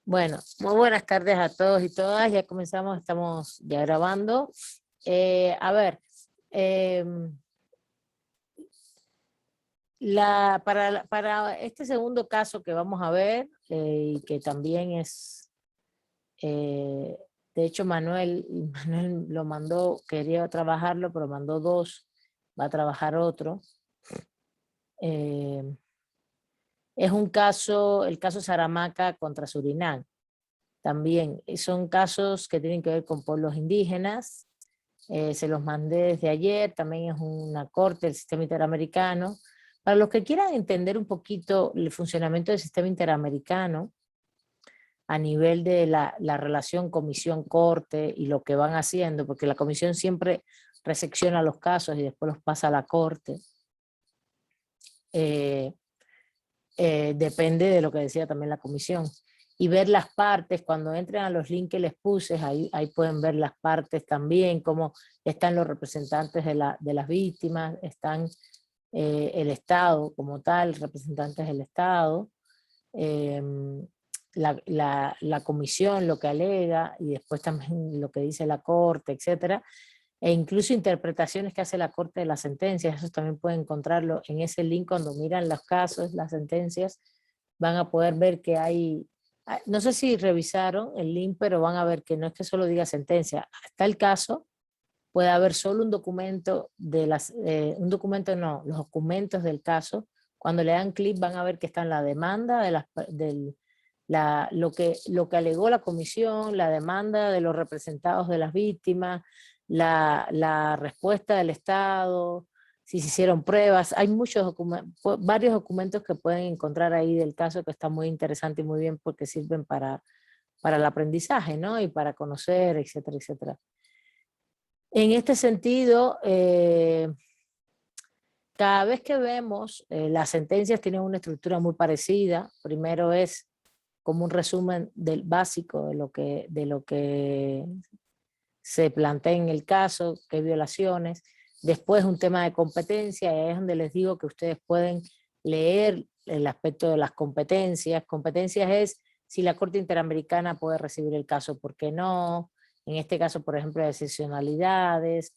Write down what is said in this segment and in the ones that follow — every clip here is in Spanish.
Bueno, muy buenas tardes a todos y todas. Ya comenzamos, estamos ya grabando. A ver, eh, para este segundo caso que vamos a ver, y que también es, eh, de hecho Manuel lo mandó, quería trabajarlo, pero mandó dos, va a trabajar otro. Eh, es un caso, el caso Saramaca contra Surinam. También son casos que tienen que ver con pueblos indígenas. Se los mandé desde ayer, también es una corte del sistema interamericano. Para los que quieran entender un poquito el funcionamiento del sistema interamericano a nivel de la relación comisión-corte y lo que van haciendo, porque la comisión siempre resecciona los casos y después los pasa a la corte. Eh, Depende de lo que decía también la comisión. Y ver las partes, cuando entren a los links que les puse, ahí pueden ver las partes también, cómo están los representantes de las víctimas, están el Estado como tal, representantes del Estado, eh, la comisión, lo que alega, y después también lo que dice la Corte, etcétera, e incluso interpretaciones que hace la Corte de las sentencias. Eso también pueden encontrarlo en ese link. Cuando miran los casos, las sentencias, van a poder ver que hay, no sé si revisaron el link, pero van a ver que no es que solo diga sentencia, está el caso, puede haber solo un documento un documento no, los documentos del caso. Cuando le dan clic van a ver que está en la demanda lo que alegó la comisión, la demanda de los representados de las víctimas, la respuesta del Estado, si se hicieron pruebas. Hay varios documentos que pueden encontrar ahí del caso, que está muy interesante y muy bien porque sirven para el aprendizaje, ¿no? Y para conocer, etcétera, etcétera. En este sentido, cada vez que vemos, las sentencias tienen una estructura muy parecida. Primero es como un resumen del básico de lo que se plantea en el caso, qué violaciones. Después un tema de competencia, y es donde les digo que ustedes pueden leer el aspecto de las competencias. Competencias es si la Corte Interamericana puede recibir el caso, por qué no. En este caso, por ejemplo, de excepcionalidades,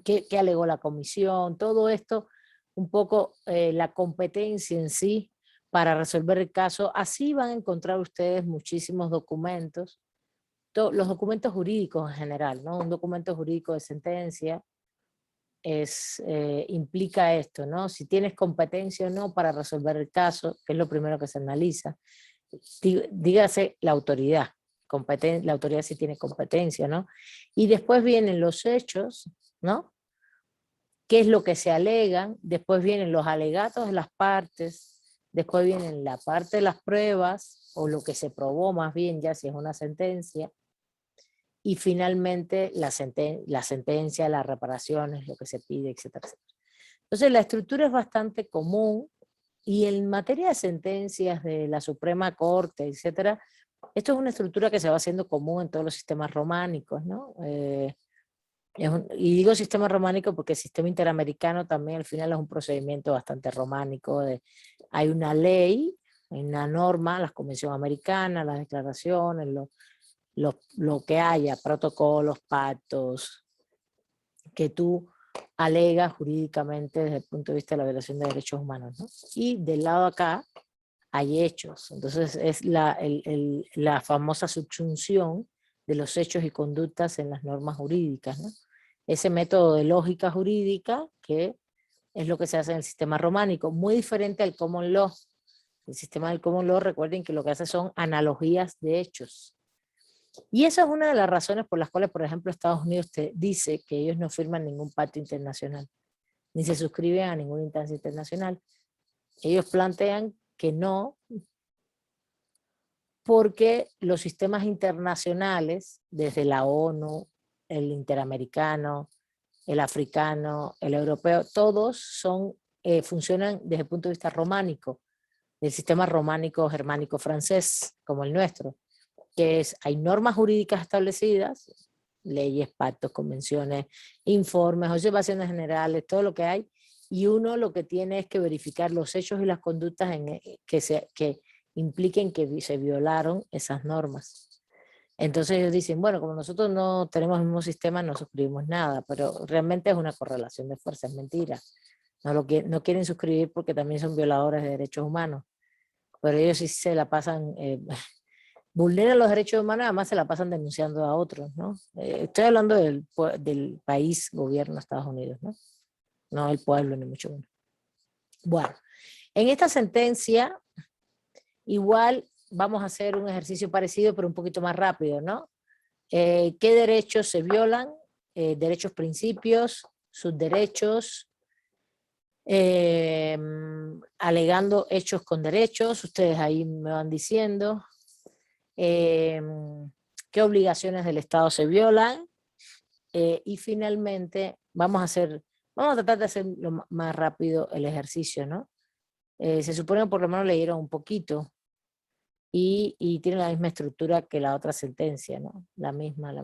qué alegó la comisión, todo esto, un poco la competencia en sí para resolver el caso. Así van a encontrar ustedes muchísimos documentos, los documentos jurídicos en general, ¿no? Un documento jurídico de sentencia implica esto, ¿no? Si tienes competencia o no para resolver el caso, que es lo primero que se analiza. Dígase la autoridad, la autoridad sí tiene competencia, ¿no? Y después vienen los hechos, ¿no? ¿Qué es lo que se alegan? Después vienen los alegatos de las partes, después vienen la parte de las pruebas, o lo que se probó más bien, ya si es una sentencia, y finalmente la sentencia, las reparaciones, lo que se pide, etcétera, etcétera. Entonces la estructura es bastante común, y en materia de sentencias de la Suprema Corte, etcétera, esto es una estructura que se va haciendo común en todos los sistemas románicos, ¿no? Y digo sistema románico porque el sistema interamericano también al final es un procedimiento bastante románico. Hay una ley, hay una norma, la Convención Americana, las declaraciones, lo que haya, protocolos, pactos, que tú alegas jurídicamente desde el punto de vista de la violación de derechos humanos, ¿no? Y del lado acá hay hechos. Entonces es la famosa subsunción de los hechos y conductas en las normas jurídicas, ¿no? Ese método de lógica jurídica que es lo que se hace en el sistema románico, muy diferente al common law. El sistema del common law, recuerden que lo que hace son analogías de hechos. Y esa es una de las razones por las cuales, por ejemplo, Estados Unidos te dice que ellos no firman ningún pacto internacional, ni se suscriben a ninguna instancia internacional. Ellos plantean que no, porque los sistemas internacionales, desde la ONU, el interamericano, el africano, el europeo, todos funcionan desde el punto de vista románico, del sistema románico germánico francés, como el nuestro, que hay normas jurídicas establecidas, leyes, pactos, convenciones, informes, observaciones generales, todo lo que hay, y uno lo que tiene es que verificar los hechos y las conductas impliquen que se violaron esas normas. Entonces ellos dicen, bueno, como nosotros no tenemos el mismo sistema, no suscribimos nada, pero realmente es una correlación de fuerzas, es mentira. No quieren suscribir porque también son violadores de derechos humanos, pero ellos sí se la pasan, vulneran los derechos humanos, además se la pasan denunciando a otros, ¿no? Estoy hablando del país, gobierno de Estados Unidos, ¿no? No el pueblo, ni mucho menos. Bueno, en esta sentencia, igual vamos a hacer un ejercicio parecido, pero un poquito más rápido, ¿no? ¿Qué derechos se violan? Derechos, principios, sus derechos, alegando hechos con derechos, ustedes ahí me van diciendo. ¿Qué obligaciones del Estado se violan? Y finalmente vamos a tratar de hacer lo más rápido el ejercicio, ¿no? Se supone que por lo menos leyeron un poquito y tiene la misma estructura que la otra sentencia, ¿no? La misma.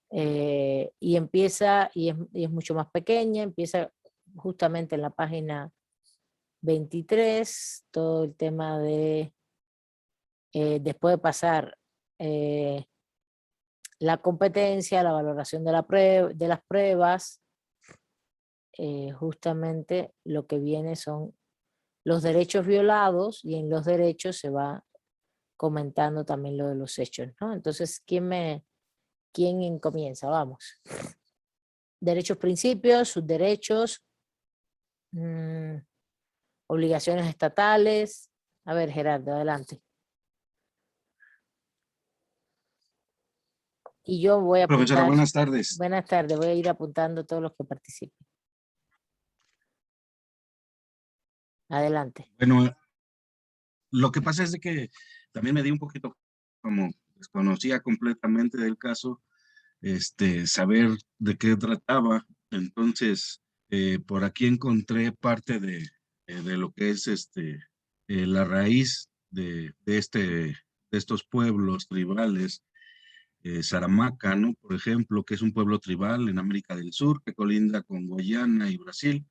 Y empieza, y es mucho más pequeña, empieza justamente en la página 23, todo el tema de, después de pasar la competencia, la valoración de las pruebas, justamente lo que viene son los derechos violados, y en los derechos se va comentando también lo de los hechos, ¿no? Entonces, ¿quién comienza? Vamos. Derechos, principios, sus derechos, obligaciones estatales. A ver, Gerardo, adelante. Y yo voy a Profesora, apuntar. buenas tardes. Buenas tardes, voy a ir apuntando todos los que participen. Adelante. Bueno, lo que pasa es de que también me di un poquito, como desconocía completamente del caso, saber de qué trataba. Entonces, por aquí encontré parte de lo que es la raíz de estos pueblos tribales. Saramaca, ¿no? Por ejemplo, que es un pueblo tribal en América del Sur, que colinda con Guyana y Brasil.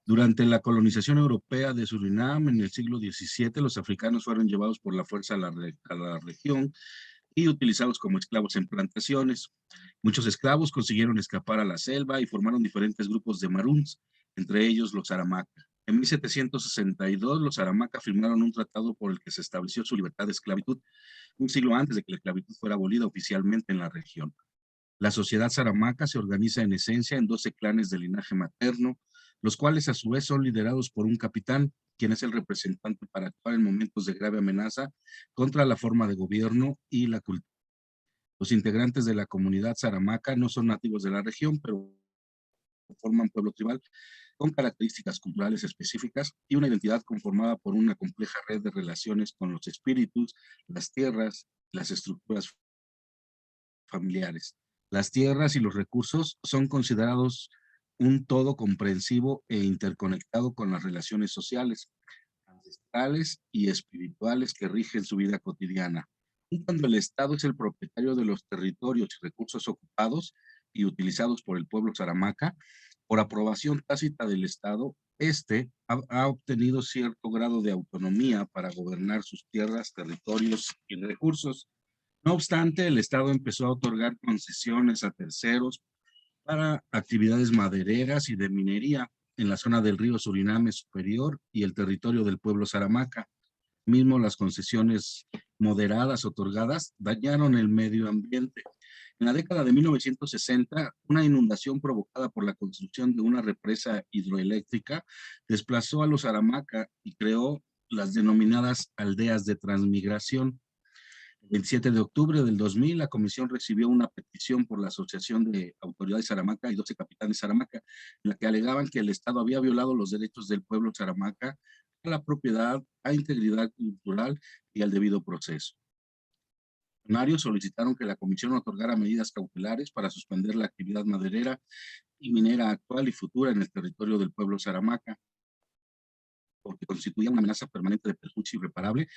Durante la colonización europea de Surinam en el siglo XVII, los africanos fueron llevados por la fuerza a la región y utilizados como esclavos en plantaciones. Muchos esclavos consiguieron escapar a la selva y formaron diferentes grupos de maroons, entre ellos los Aramaca. En 1762, los Aramaca firmaron un tratado por el que se estableció su libertad de esclavitud, un siglo antes de que la esclavitud fuera abolida oficialmente en la región. La sociedad saramaca se organiza en esencia en 12 clanes de linaje materno, los cuales a su vez son liderados por un capitán, quien es el representante para actuar en momentos de grave amenaza contra la forma de gobierno y la cultura. Los integrantes de la comunidad saramaca no son nativos de la región, pero forman pueblo tribal con características culturales específicas y una identidad conformada por una compleja red de relaciones con los espíritus, las tierras, las estructuras familiares. Las tierras y los recursos son considerados un todo comprensivo e interconectado con las relaciones sociales, ancestrales y espirituales que rigen su vida cotidiana. Y cuando el Estado es el propietario de los territorios y recursos ocupados y utilizados por el pueblo saramaca, por aprobación tácita del Estado, ha obtenido cierto grado de autonomía para gobernar sus tierras, territorios y recursos. No obstante, el Estado empezó a otorgar concesiones a terceros para actividades madereras y de minería en la zona del río Suriname Superior y el territorio del pueblo Saramaca. Mismo las concesiones moderadas otorgadas dañaron el medio ambiente. En la década de 1960, una inundación provocada por la construcción de una represa hidroeléctrica desplazó a los Saramaca y creó las denominadas aldeas de transmigración. El 27 de octubre del 2000, la comisión recibió una petición por la Asociación de Autoridades Saramaca y 12 capitanes Saramaca, en la que alegaban que el Estado había violado los derechos del pueblo Saramaca a la propiedad, a integridad cultural y al debido proceso. Los funcionarios solicitaron que la comisión otorgara medidas cautelares para suspender la actividad maderera y minera actual y futura en el territorio del pueblo Saramaca, porque constituía una amenaza permanente de perjuicio irreparable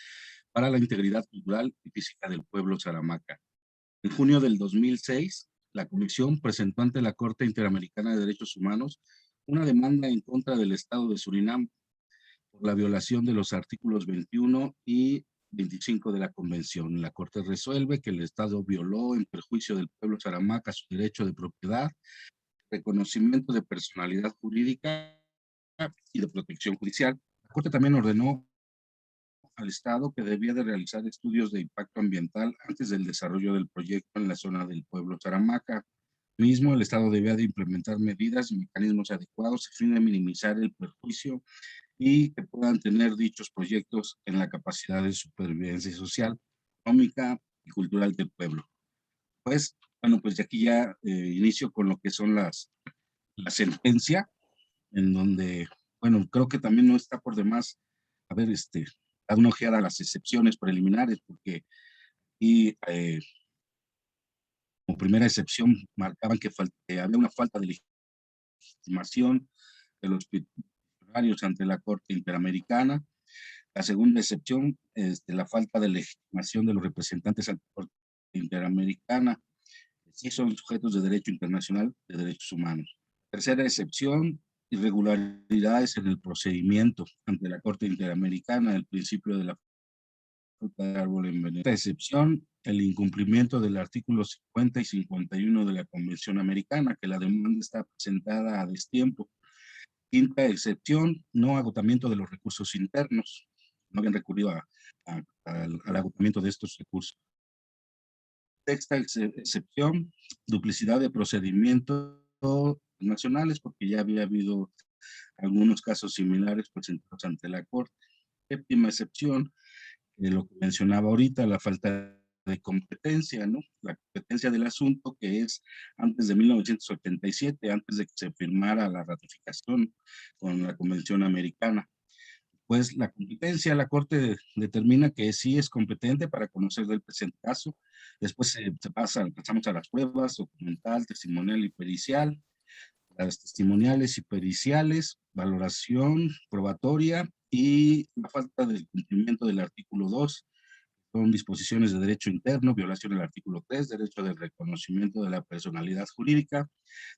para la integridad cultural y física del pueblo Saramaca. En junio del 2006, la Comisión presentó ante la Corte Interamericana de Derechos Humanos una demanda en contra del Estado de Surinam, por la violación de los artículos 21 y 25 de la Convención. La Corte resuelve que el Estado violó en perjuicio del pueblo Charamaca su derecho de propiedad, reconocimiento de personalidad jurídica y de protección judicial. La Corte también ordenó al Estado que debía de realizar estudios de impacto ambiental antes del desarrollo del proyecto en la zona del pueblo Charamaca. Mismo, el Estado debía de implementar medidas y mecanismos adecuados a fin de minimizar el perjuicio y que puedan tener dichos proyectos en la capacidad de supervivencia social, económica y cultural del pueblo. Pues, bueno, pues de aquí ya inicio con lo que son la sentencia, en donde, bueno, creo que también no está por demás, a ver, dar una ojeada a las excepciones preliminares, porque y, como primera excepción marcaban que había una falta de legitimación de los titulares ante la Corte Interamericana. La segunda excepción es la falta de legitimación de los representantes ante la Corte Interamericana. Sí son sujetos de derecho internacional de derechos humanos. Tercera excepción, irregularidades en el procedimiento ante la Corte Interamericana, el principio de la fruta del árbol envenenado. Esta excepción, el incumplimiento del artículo 50 y 51 de la Convención Americana, que la demanda está presentada a destiempo. Quinta excepción, no agotamiento de los recursos internos. No habían recurrido al agotamiento de estos recursos. Sexta excepción, duplicidad de procedimientos nacionales, porque ya había habido algunos casos similares presentados ante la Corte. Séptima excepción, lo que mencionaba ahorita, la falta de competencia, ¿no? La competencia del asunto, que es antes de 1987, antes de que se firmara la ratificación con la Convención Americana. Pues la competencia, la Corte determina que sí es competente para conocer del presente caso. Después pasamos a las pruebas, documental, testimonial y pericial. Las testimoniales y periciales, valoración probatoria y la falta del cumplimiento del artículo 2. Son disposiciones de derecho interno, violación del artículo 3, derecho del reconocimiento de la personalidad jurídica,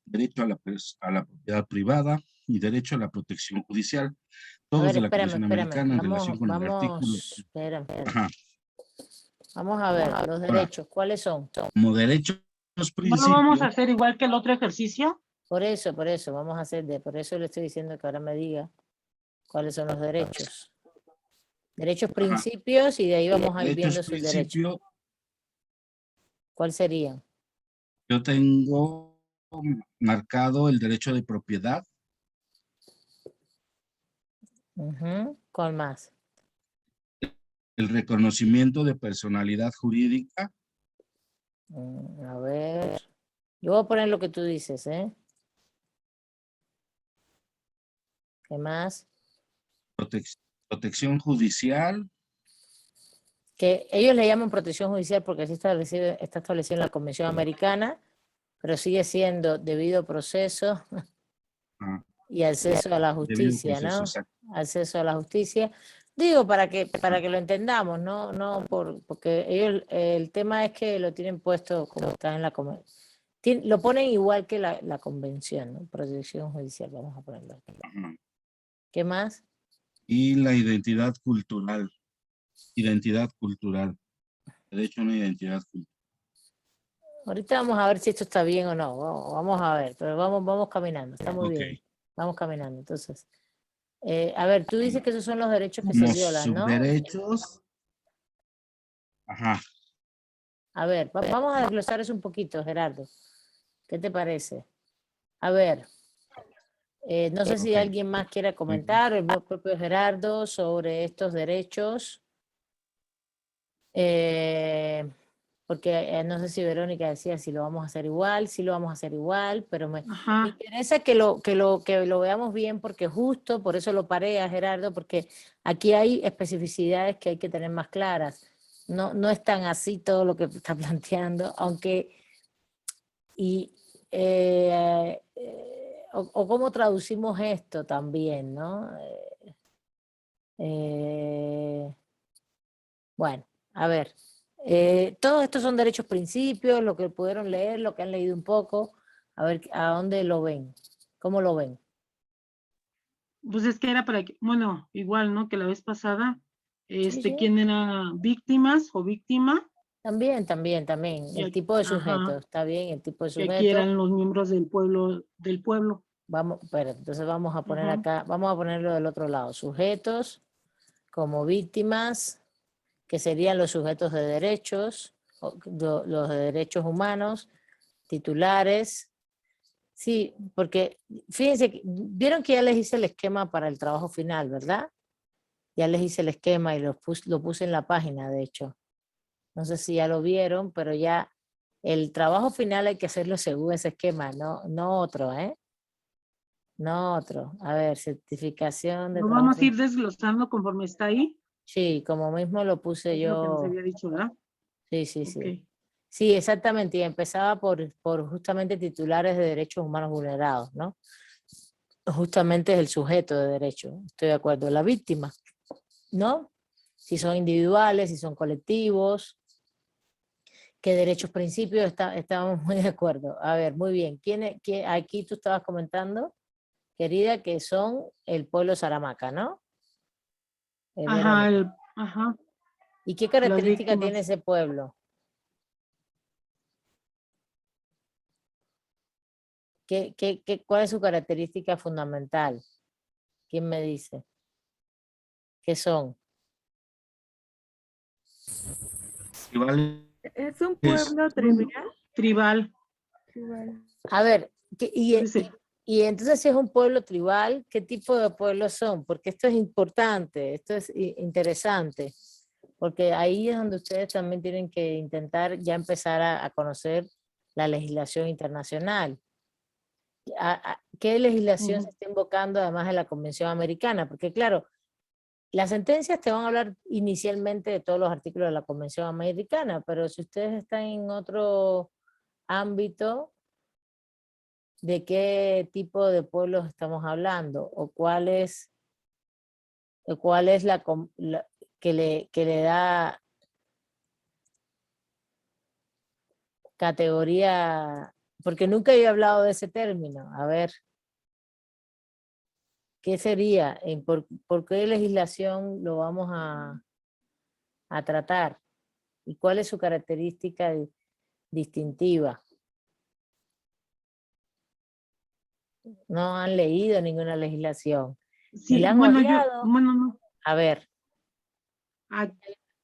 derecho a la propiedad privada y derecho a la protección judicial. A Todos ver, de la espérame, Convención espérame. Americana en relación con el artículo. Espérame. Ajá. Vamos a ver los derechos. ¿Cuáles son? Como derechos ¿No lo vamos a principios. hacer igual que el otro ejercicio? Por eso, vamos a hacer por eso le estoy diciendo que ahora me diga cuáles son los derechos. Derechos, Ajá. principios, y de ahí vamos a ir viendo Derechos, sus principio, derechos. ¿Cuál serían? Yo tengo marcado el derecho de propiedad. ¿Cuál más? El reconocimiento de personalidad jurídica. A ver. Yo voy a poner lo que tú dices, ¿eh? ¿Qué más? Protección judicial. Que ellos le llaman protección judicial porque así está establecido en la Convención Americana, pero sigue siendo debido proceso y acceso a la justicia, proceso, ¿no? exacto. Acceso a la justicia. Digo, para que lo entendamos, no porque ellos, el tema es que lo tienen puesto como está en la convención. Lo ponen igual que la convención, ¿no? Protección judicial, vamos a ponerlo aquí. Ajá. ¿Qué más? Y la identidad cultural. Identidad cultural. Derecho a una identidad cultural. Ahorita vamos a ver si esto está bien o no. Vamos a ver, pero vamos caminando. Está muy bien. Vamos caminando. Entonces, a ver, tú dices que esos son los derechos que se violan, ¿no? Subderechos. Ajá. A ver, vamos a desglosar eso un poquito, Gerardo. ¿Qué te parece? A ver, no sé si alguien más quiere comentar, el propio Gerardo, sobre estos derechos. Porque no sé si Verónica decía si lo vamos a hacer igual, sí lo vamos a hacer igual, pero me interesa que lo veamos bien, porque justo por eso lo paré a Gerardo, porque aquí hay especificidades que hay que tener más claras. No es tan así todo lo que está planteando, aunque o cómo traducimos esto también, ¿no? Bueno, a ver. Todos estos son derechos principios, lo que pudieron leer, lo que han leído un poco, a ver a dónde lo ven, cómo lo ven. Pues es que era para que, bueno, igual, ¿no? Que la vez pasada, Sí. ¿quién era víctimas o víctima? También. Y El tipo de sujeto, ajá, está bien, el tipo de que aquí sujeto. eran los miembros del pueblo. Vamos, pero entonces vamos a poner Ujú. acá, vamos a ponerlo del otro lado. Sujetos como víctimas, que serían los sujetos de derechos, los de derechos humanos, titulares. Sí, porque fíjense, vieron que ya les hice el esquema para el trabajo final, ¿verdad? Ya les hice el esquema y lo puse en la página, de hecho. No sé si ya lo vieron, pero ya el trabajo final hay que hacerlo según ese esquema, no otro, ¿eh? No otro. A ver, certificación de Lo vamos a trabajo. ir desglosando conforme está ahí. Sí, como mismo lo puse Es lo que nos yo. había dicho, ¿verdad? Ok. Sí. Sí, exactamente. Y empezaba por justamente titulares de derechos humanos vulnerados, ¿no? Justamente es el sujeto de derecho. Estoy de acuerdo. La víctima, ¿no? Si son individuales, si son colectivos, qué derechos, principios, estábamos muy de acuerdo. A ver, muy bien. Aquí tú estabas comentando, querida, que son el pueblo Saramaca, ¿no? Ajá, Verónica. ajá, ¿Y qué las característica tiene víctimas. ese pueblo? ¿Cuál es su característica fundamental? ¿Quién me dice? ¿Qué son? Igual Es un es, pueblo tribal. Tribal, Tribal. A ver, dice. y entonces si es un pueblo tribal, ¿qué tipo de pueblos son? Porque esto es importante, esto es interesante, porque ahí es donde ustedes también tienen que intentar ya empezar a conocer la legislación internacional. ¿Qué legislación se Ujú. está invocando además de la Convención Americana? Porque claro, las sentencias te van a hablar inicialmente de todos los artículos de la Convención Americana, pero si ustedes están en otro ámbito, ¿de qué tipo de pueblos estamos hablando? ¿O cuál es que le da categoría? Porque nunca he hablado de ese término. A ver, ¿qué sería? ¿Por qué legislación lo vamos a tratar? ¿Y cuál es su característica distintiva? No han leído ninguna legislación. Me Sí, la han bueno, odiado. no. A ver, Ah,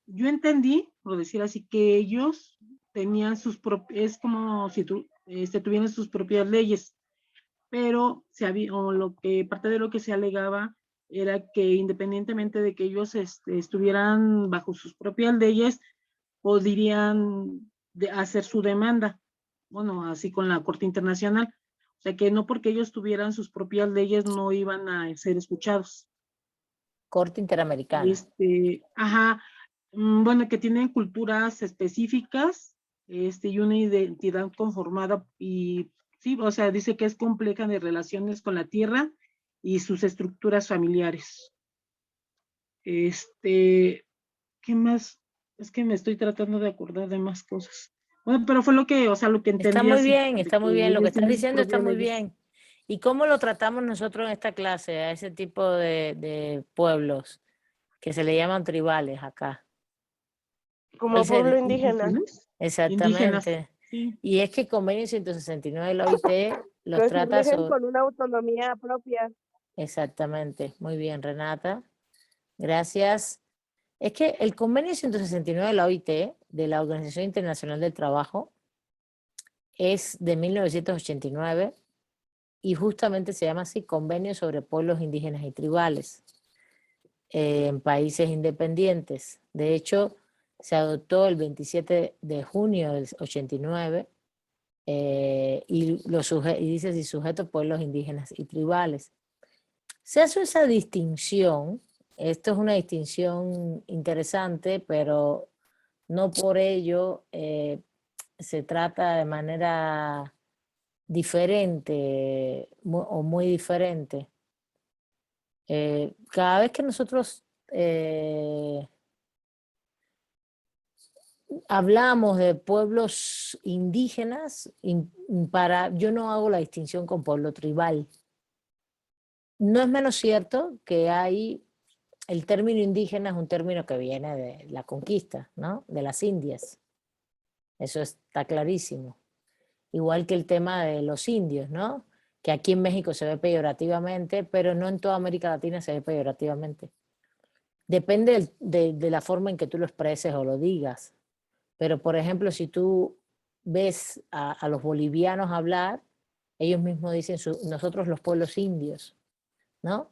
yo entendí, por decir así, que ellos tenían sus propias, es como si tuvieran sus propias leyes, pero parte de lo que se alegaba era que independientemente de que ellos estuvieran bajo sus propias leyes, podrían hacer su demanda, bueno, así con la Corte Internacional. O sea que no porque ellos tuvieran sus propias leyes no iban a ser escuchados. Corte Interamericana. Ajá, bueno, que tienen culturas específicas, y una identidad conformada y sí, o sea, dice que es compleja de relaciones con la tierra y sus estructuras familiares. ¿Qué más? Es que me estoy tratando de acordar de más cosas. Bueno, pero fue o sea, lo que Está entendí muy así, bien, de está muy que bien. Lo que ellos estás tienen sus diciendo está propias muy leyes. bien. ¿Y cómo lo tratamos nosotros en esta clase, a ese tipo de pueblos que se le llaman tribales acá? ¿Cuál Como pueblo sería? indígena. Indígenas, Exactamente. sí. Y es que el convenio 169 de la OIT los Que se trata rigen sobre... con una autonomía propia. Exactamente. Muy bien, Renata. Gracias. Es que el convenio 169 de la OIT, de la Organización Internacional del Trabajo, es de 1989 y justamente se llama así Convenio sobre Pueblos Indígenas y Tribales en países independientes. De hecho, se adoptó el 27 de junio del 89 y dice si sujeto pueblos indígenas y tribales. Se hace esa distinción, esto es una distinción interesante, pero no por ello se trata de manera diferente o muy diferente. Cada vez que nosotros hablamos de pueblos indígenas, yo no hago la distinción con pueblo tribal. no es menos cierto que hay, el término indígena es un término que viene de la conquista, ¿no? De las Indias. Eso está clarísimo. Igual que el tema de los indios, ¿no? Que aquí en México se ve peyorativamente, pero no en toda América Latina se ve peyorativamente. Depende de la forma en que tú lo expreses o lo digas. Pero, por ejemplo, si tú ves a los bolivianos hablar, ellos mismos dicen nosotros los pueblos indios, ¿no?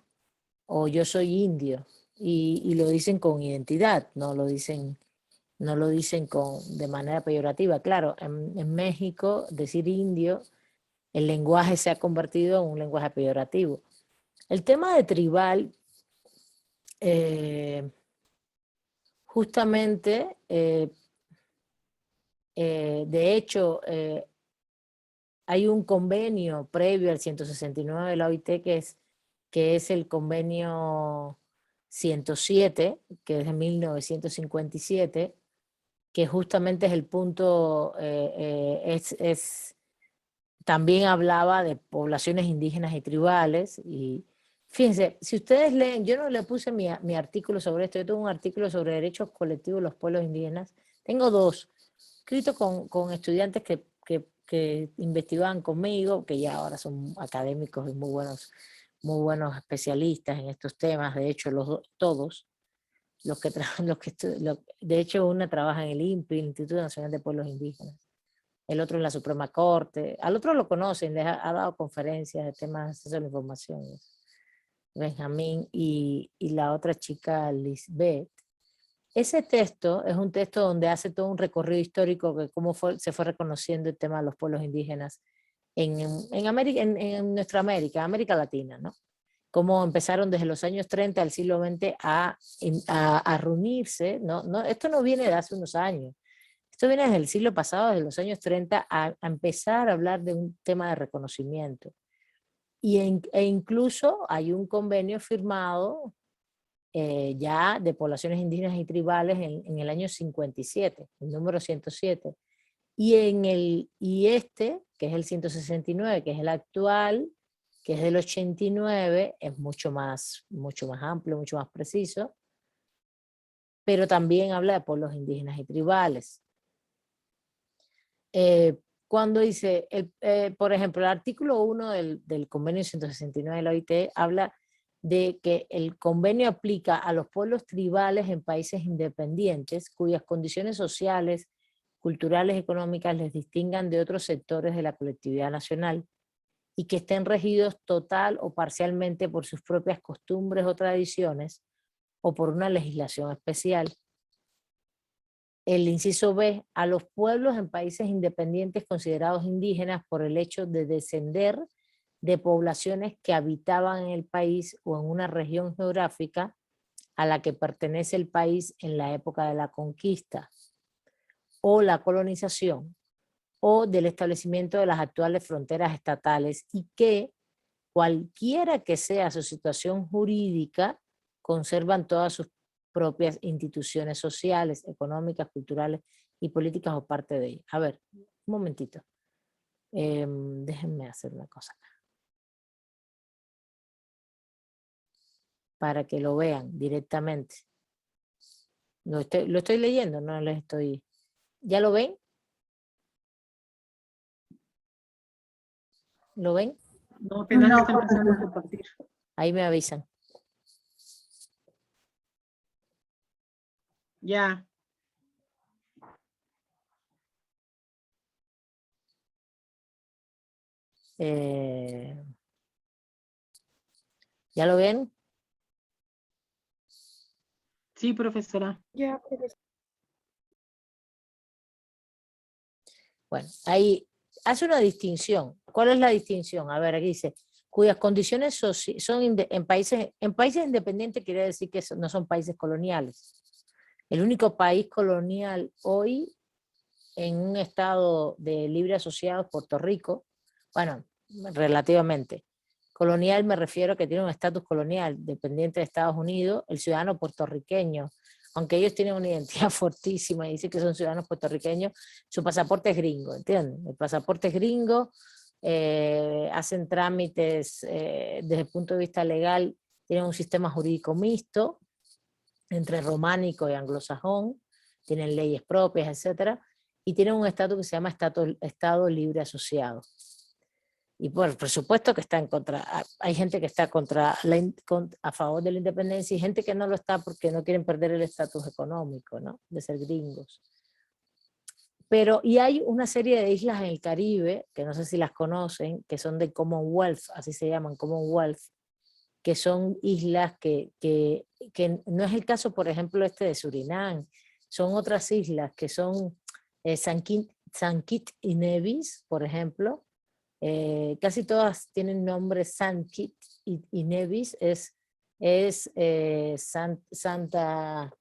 O yo soy indio. Y lo dicen con identidad, no lo dicen de manera peyorativa. Claro, en México decir indio, el lenguaje se ha convertido en un lenguaje peyorativo. El tema de tribal, justamente, de hecho, hay un convenio previo al 169 de la OIT que es el convenio 107, que es de 1957, que justamente es el punto, también hablaba de poblaciones indígenas y tribales. Y fíjense, si ustedes leen, yo no le puse mi artículo sobre esto, yo tengo un artículo sobre derechos colectivos de los pueblos indígenas, tengo dos, escrito con estudiantes que investigaban conmigo, que ya ahora son académicos y muy buenos especialistas en estos temas, de hecho todos. De hecho, una trabaja en el INPI, el Instituto Nacional de Pueblos Indígenas, el otro en la Suprema Corte, al otro lo conocen, ha dado conferencias de temas de acceso a la información, Benjamín, y la otra chica, Lisbeth. Ese texto es un texto donde hace todo un recorrido histórico de cómo se fue reconociendo el tema de los pueblos indígenas en nuestra América Latina, ¿no? Cómo empezaron desde los años 30 del siglo XX a reunirse, ¿no? Esto no viene de hace unos años, esto viene desde el siglo pasado, desde los años 30, a empezar a hablar de un tema de reconocimiento. E incluso hay un convenio firmado ya de poblaciones indígenas y tribales en el año 57, el número 107. Y este, que es el 169, que es el actual, que es del 89, es mucho más amplio, mucho más preciso, pero también habla de pueblos indígenas y tribales. Cuando dice, por ejemplo, el artículo 1 del convenio 169 de la OIT habla de que el convenio aplica a los pueblos tribales en países independientes cuyas condiciones sociales, culturales y económicas les distingan de otros sectores de la colectividad nacional y que estén regidos total o parcialmente por sus propias costumbres o tradiciones o por una legislación especial. El inciso B, a los pueblos en países independientes considerados indígenas por el hecho de descender de poblaciones que habitaban en el país o en una región geográfica a la que pertenece el país en la época de la conquista o la colonización o del establecimiento de las actuales fronteras estatales y que, cualquiera que sea su situación jurídica, conservan todas sus propias instituciones sociales, económicas, culturales y políticas o parte de ellas. A ver, un momentito. Déjenme hacer una cosa acá. Para que lo vean directamente. Lo estoy leyendo, no les estoy... ¿Ya lo ven? ¿Lo ven? No, apenas está empezando a compartir. Ahí me avisan. Ya. ¿Ya lo ven? Sí, profesora. Ya, Bueno, ahí hace una distinción. ¿Cuál es la distinción? A ver, aquí dice, cuyas condiciones son en países independientes, quiere decir que no son países coloniales. El único país colonial hoy en un estado de libre asociado es Puerto Rico. Bueno, relativamente. Colonial me refiero a que tiene un estatus colonial dependiente de Estados Unidos, el ciudadano puertorriqueño, aunque ellos tienen una identidad fortísima y dicen que son ciudadanos puertorriqueños, su pasaporte es gringo, ¿entienden? El pasaporte es gringo, hacen trámites desde el punto de vista legal, tienen un sistema jurídico mixto entre románico y anglosajón, tienen leyes propias, etcétera, y tienen un estatus que se llama Estado Libre Asociado. Y por supuesto que está en contra, hay gente que está a favor de la independencia y gente que no lo está porque no quieren perder el estatus económico, ¿no? De ser gringos. Pero, y hay una serie de islas en el Caribe, que no sé si las conocen, que son de Commonwealth, así se llaman, Commonwealth, que son islas que no es el caso, por ejemplo, de Surinam, son otras islas que son San Kitts y Nevis, por ejemplo, casi todas tienen nombres. San Kitts y Nevis Santa...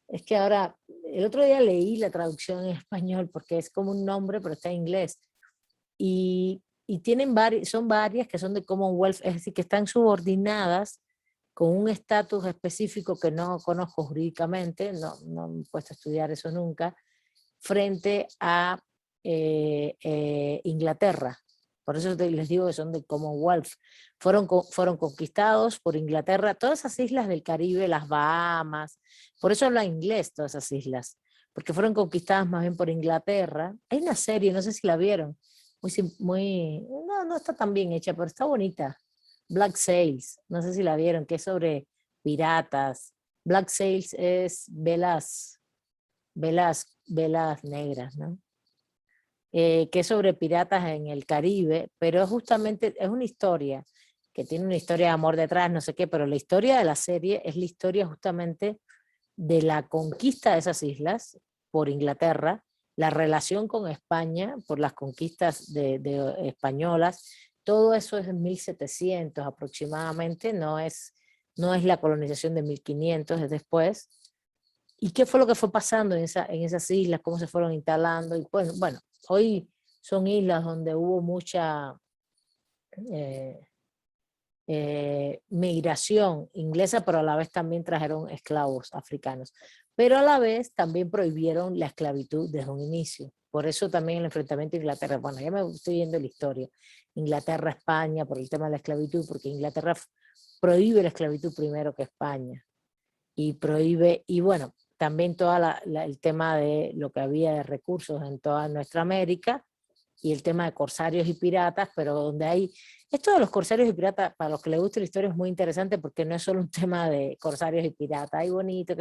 Es que ahora, el otro día leí la traducción en español porque es como un nombre, pero está en inglés. Y tienen son varias que son de Commonwealth, es decir, que están subordinadas con un estatus específico que no conozco jurídicamente, no me he puesto a estudiar eso nunca, frente a Inglaterra. Por eso les digo que son de Commonwealth. Fueron conquistados por Inglaterra, todas esas islas del Caribe, las Bahamas, por eso habla inglés todas esas islas, porque fueron conquistadas más bien por Inglaterra. Hay una serie, no sé si la vieron, no está tan bien hecha, pero está bonita. Black Sails, no sé si la vieron, que es sobre piratas. Black Sails es velas negras, ¿no? Que es sobre piratas en el Caribe, pero justamente es una historia, que tiene una historia de amor detrás, no sé qué, pero la historia de la serie es la historia justamente de la conquista de esas islas por Inglaterra, la relación con España por las conquistas de españolas, todo eso es en 1700 aproximadamente, no es la colonización de 1500, es después. ¿Y qué fue lo que fue pasando en esas islas? ¿Cómo se fueron instalando? Y bueno, hoy son islas donde hubo mucha migración inglesa, pero a la vez también trajeron esclavos africanos. Pero a la vez también prohibieron la esclavitud desde un inicio. Por eso también el enfrentamiento a Inglaterra. Bueno, ya me estoy viendo la historia. Inglaterra-España por el tema de la esclavitud, porque Inglaterra prohíbe la esclavitud primero que España. Y prohíbe, y bueno, también todo el tema de lo que había de recursos en toda nuestra América, y el tema de corsarios y piratas, pero donde hay... Esto de los corsarios y piratas, para los que les guste la historia, es muy interesante porque no es solo un tema de corsarios y piratas. Ay, bonito,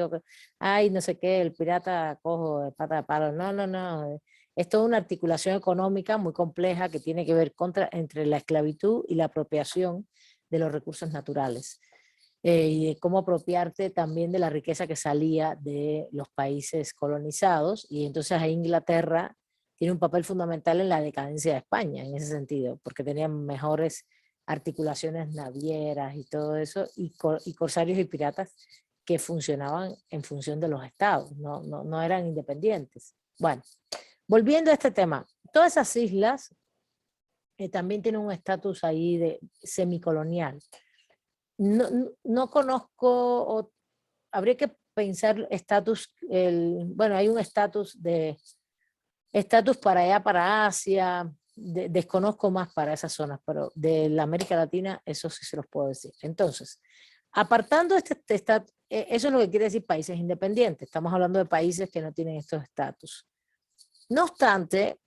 ay, no sé qué, el pirata cojo de pata de palo. No. Es toda una articulación económica muy compleja que tiene que ver entre la esclavitud y la apropiación de los recursos naturales. Y de cómo apropiarte también de la riqueza que salía de los países colonizados. Y entonces ahí Inglaterra tiene un papel fundamental en la decadencia de España, en ese sentido, porque tenían mejores articulaciones navieras y todo eso, y corsarios y piratas que funcionaban en función de los estados, no eran independientes. Bueno, volviendo a este tema, todas esas islas también tienen un estatus ahí de semicolonial. No conozco, habría que pensar estatus, bueno, hay un estatus para allá, para Asia, desconozco más para esas zonas, pero de la América Latina eso sí se los puedo decir. Entonces, apartando eso es lo que quiere decir países independientes, estamos hablando de países que no tienen estos estatus. No obstante,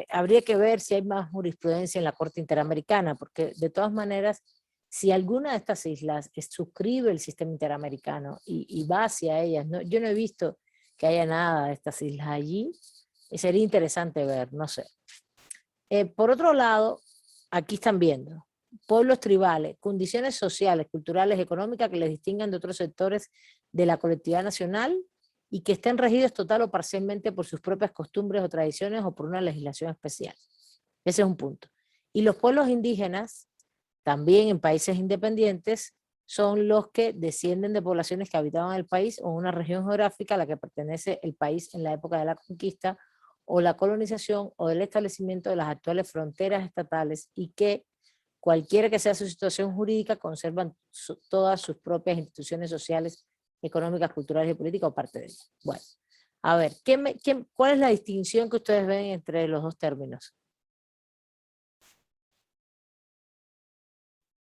habría que ver si hay más jurisprudencia en la Corte Interamericana, porque de todas maneras, si alguna de estas islas suscribe el sistema interamericano y va hacia ellas, yo no he visto que haya nada de estas islas allí, sería interesante ver, no sé. Por otro lado, aquí están viendo, pueblos tribales, condiciones sociales, culturales, económicas que les distingan de otros sectores de la colectividad nacional y que estén regidos total o parcialmente por sus propias costumbres o tradiciones o por una legislación especial. Ese es un punto. Y los pueblos indígenas, también en países independientes, son los que descienden de poblaciones que habitaban el país o una región geográfica a la que pertenece el país en la época de la conquista o la colonización o del establecimiento de las actuales fronteras estatales y que, cualquiera que sea su situación jurídica, conservan todas sus propias instituciones sociales, económicas, culturales y políticas o parte de ellas. Bueno, a ver, ¿cuál es la distinción que ustedes ven entre los dos términos?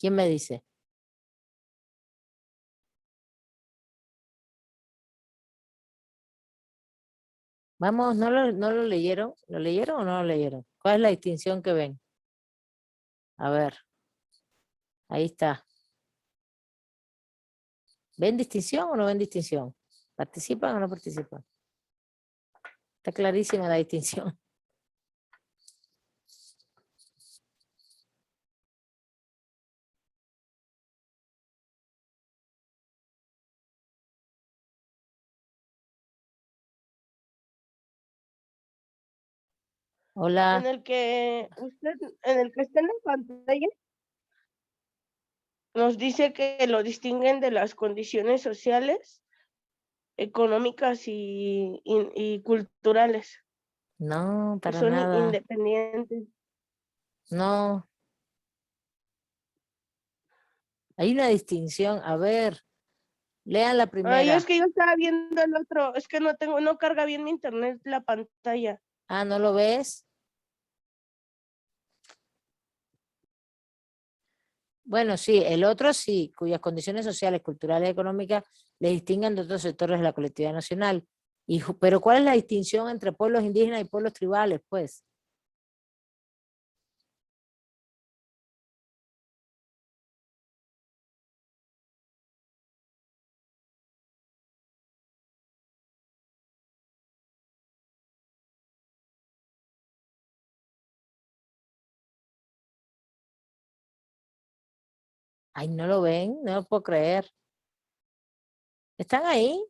¿Quién me dice? Vamos, ¿no lo leyeron? ¿Lo leyeron o no lo leyeron? ¿Cuál es la distinción que ven? A ver, ahí está. ¿Ven distinción o no ven distinción? ¿Participan o no participan? Está clarísima la distinción. Hola. En el que está en la pantalla, nos dice que lo distinguen de las condiciones sociales, económicas y culturales, No, que para son nada. independientes. No. Hay una distinción. A ver, lean la Ay, primera. es que yo estaba viendo el otro, es que no carga bien mi internet la pantalla. Ah, ¿no lo ves? Bueno, sí, el otro sí, cuyas condiciones sociales, culturales y económicas le distingan de otros sectores de la colectividad nacional. Pero ¿cuál es la distinción entre pueblos indígenas y pueblos tribales, pues? Ay, no lo ven, no lo puedo creer. ¿Están ahí?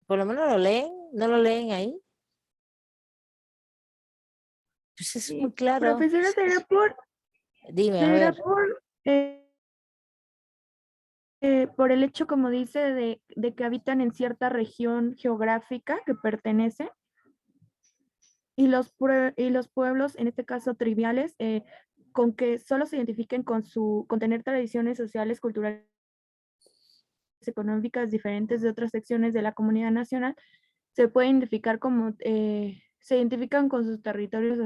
Por lo menos lo leen, ¿no lo leen ahí? Pues es muy claro. Profesora, Dime, a será ver. por el hecho, como dice, de que habitan en cierta región geográfica que pertenece, y los pueblos, en este caso triviales, con que solo se identifiquen con tener tradiciones sociales, culturales, económicas diferentes de otras secciones de la comunidad nacional, se puede identificar como, se identifican con sus territorios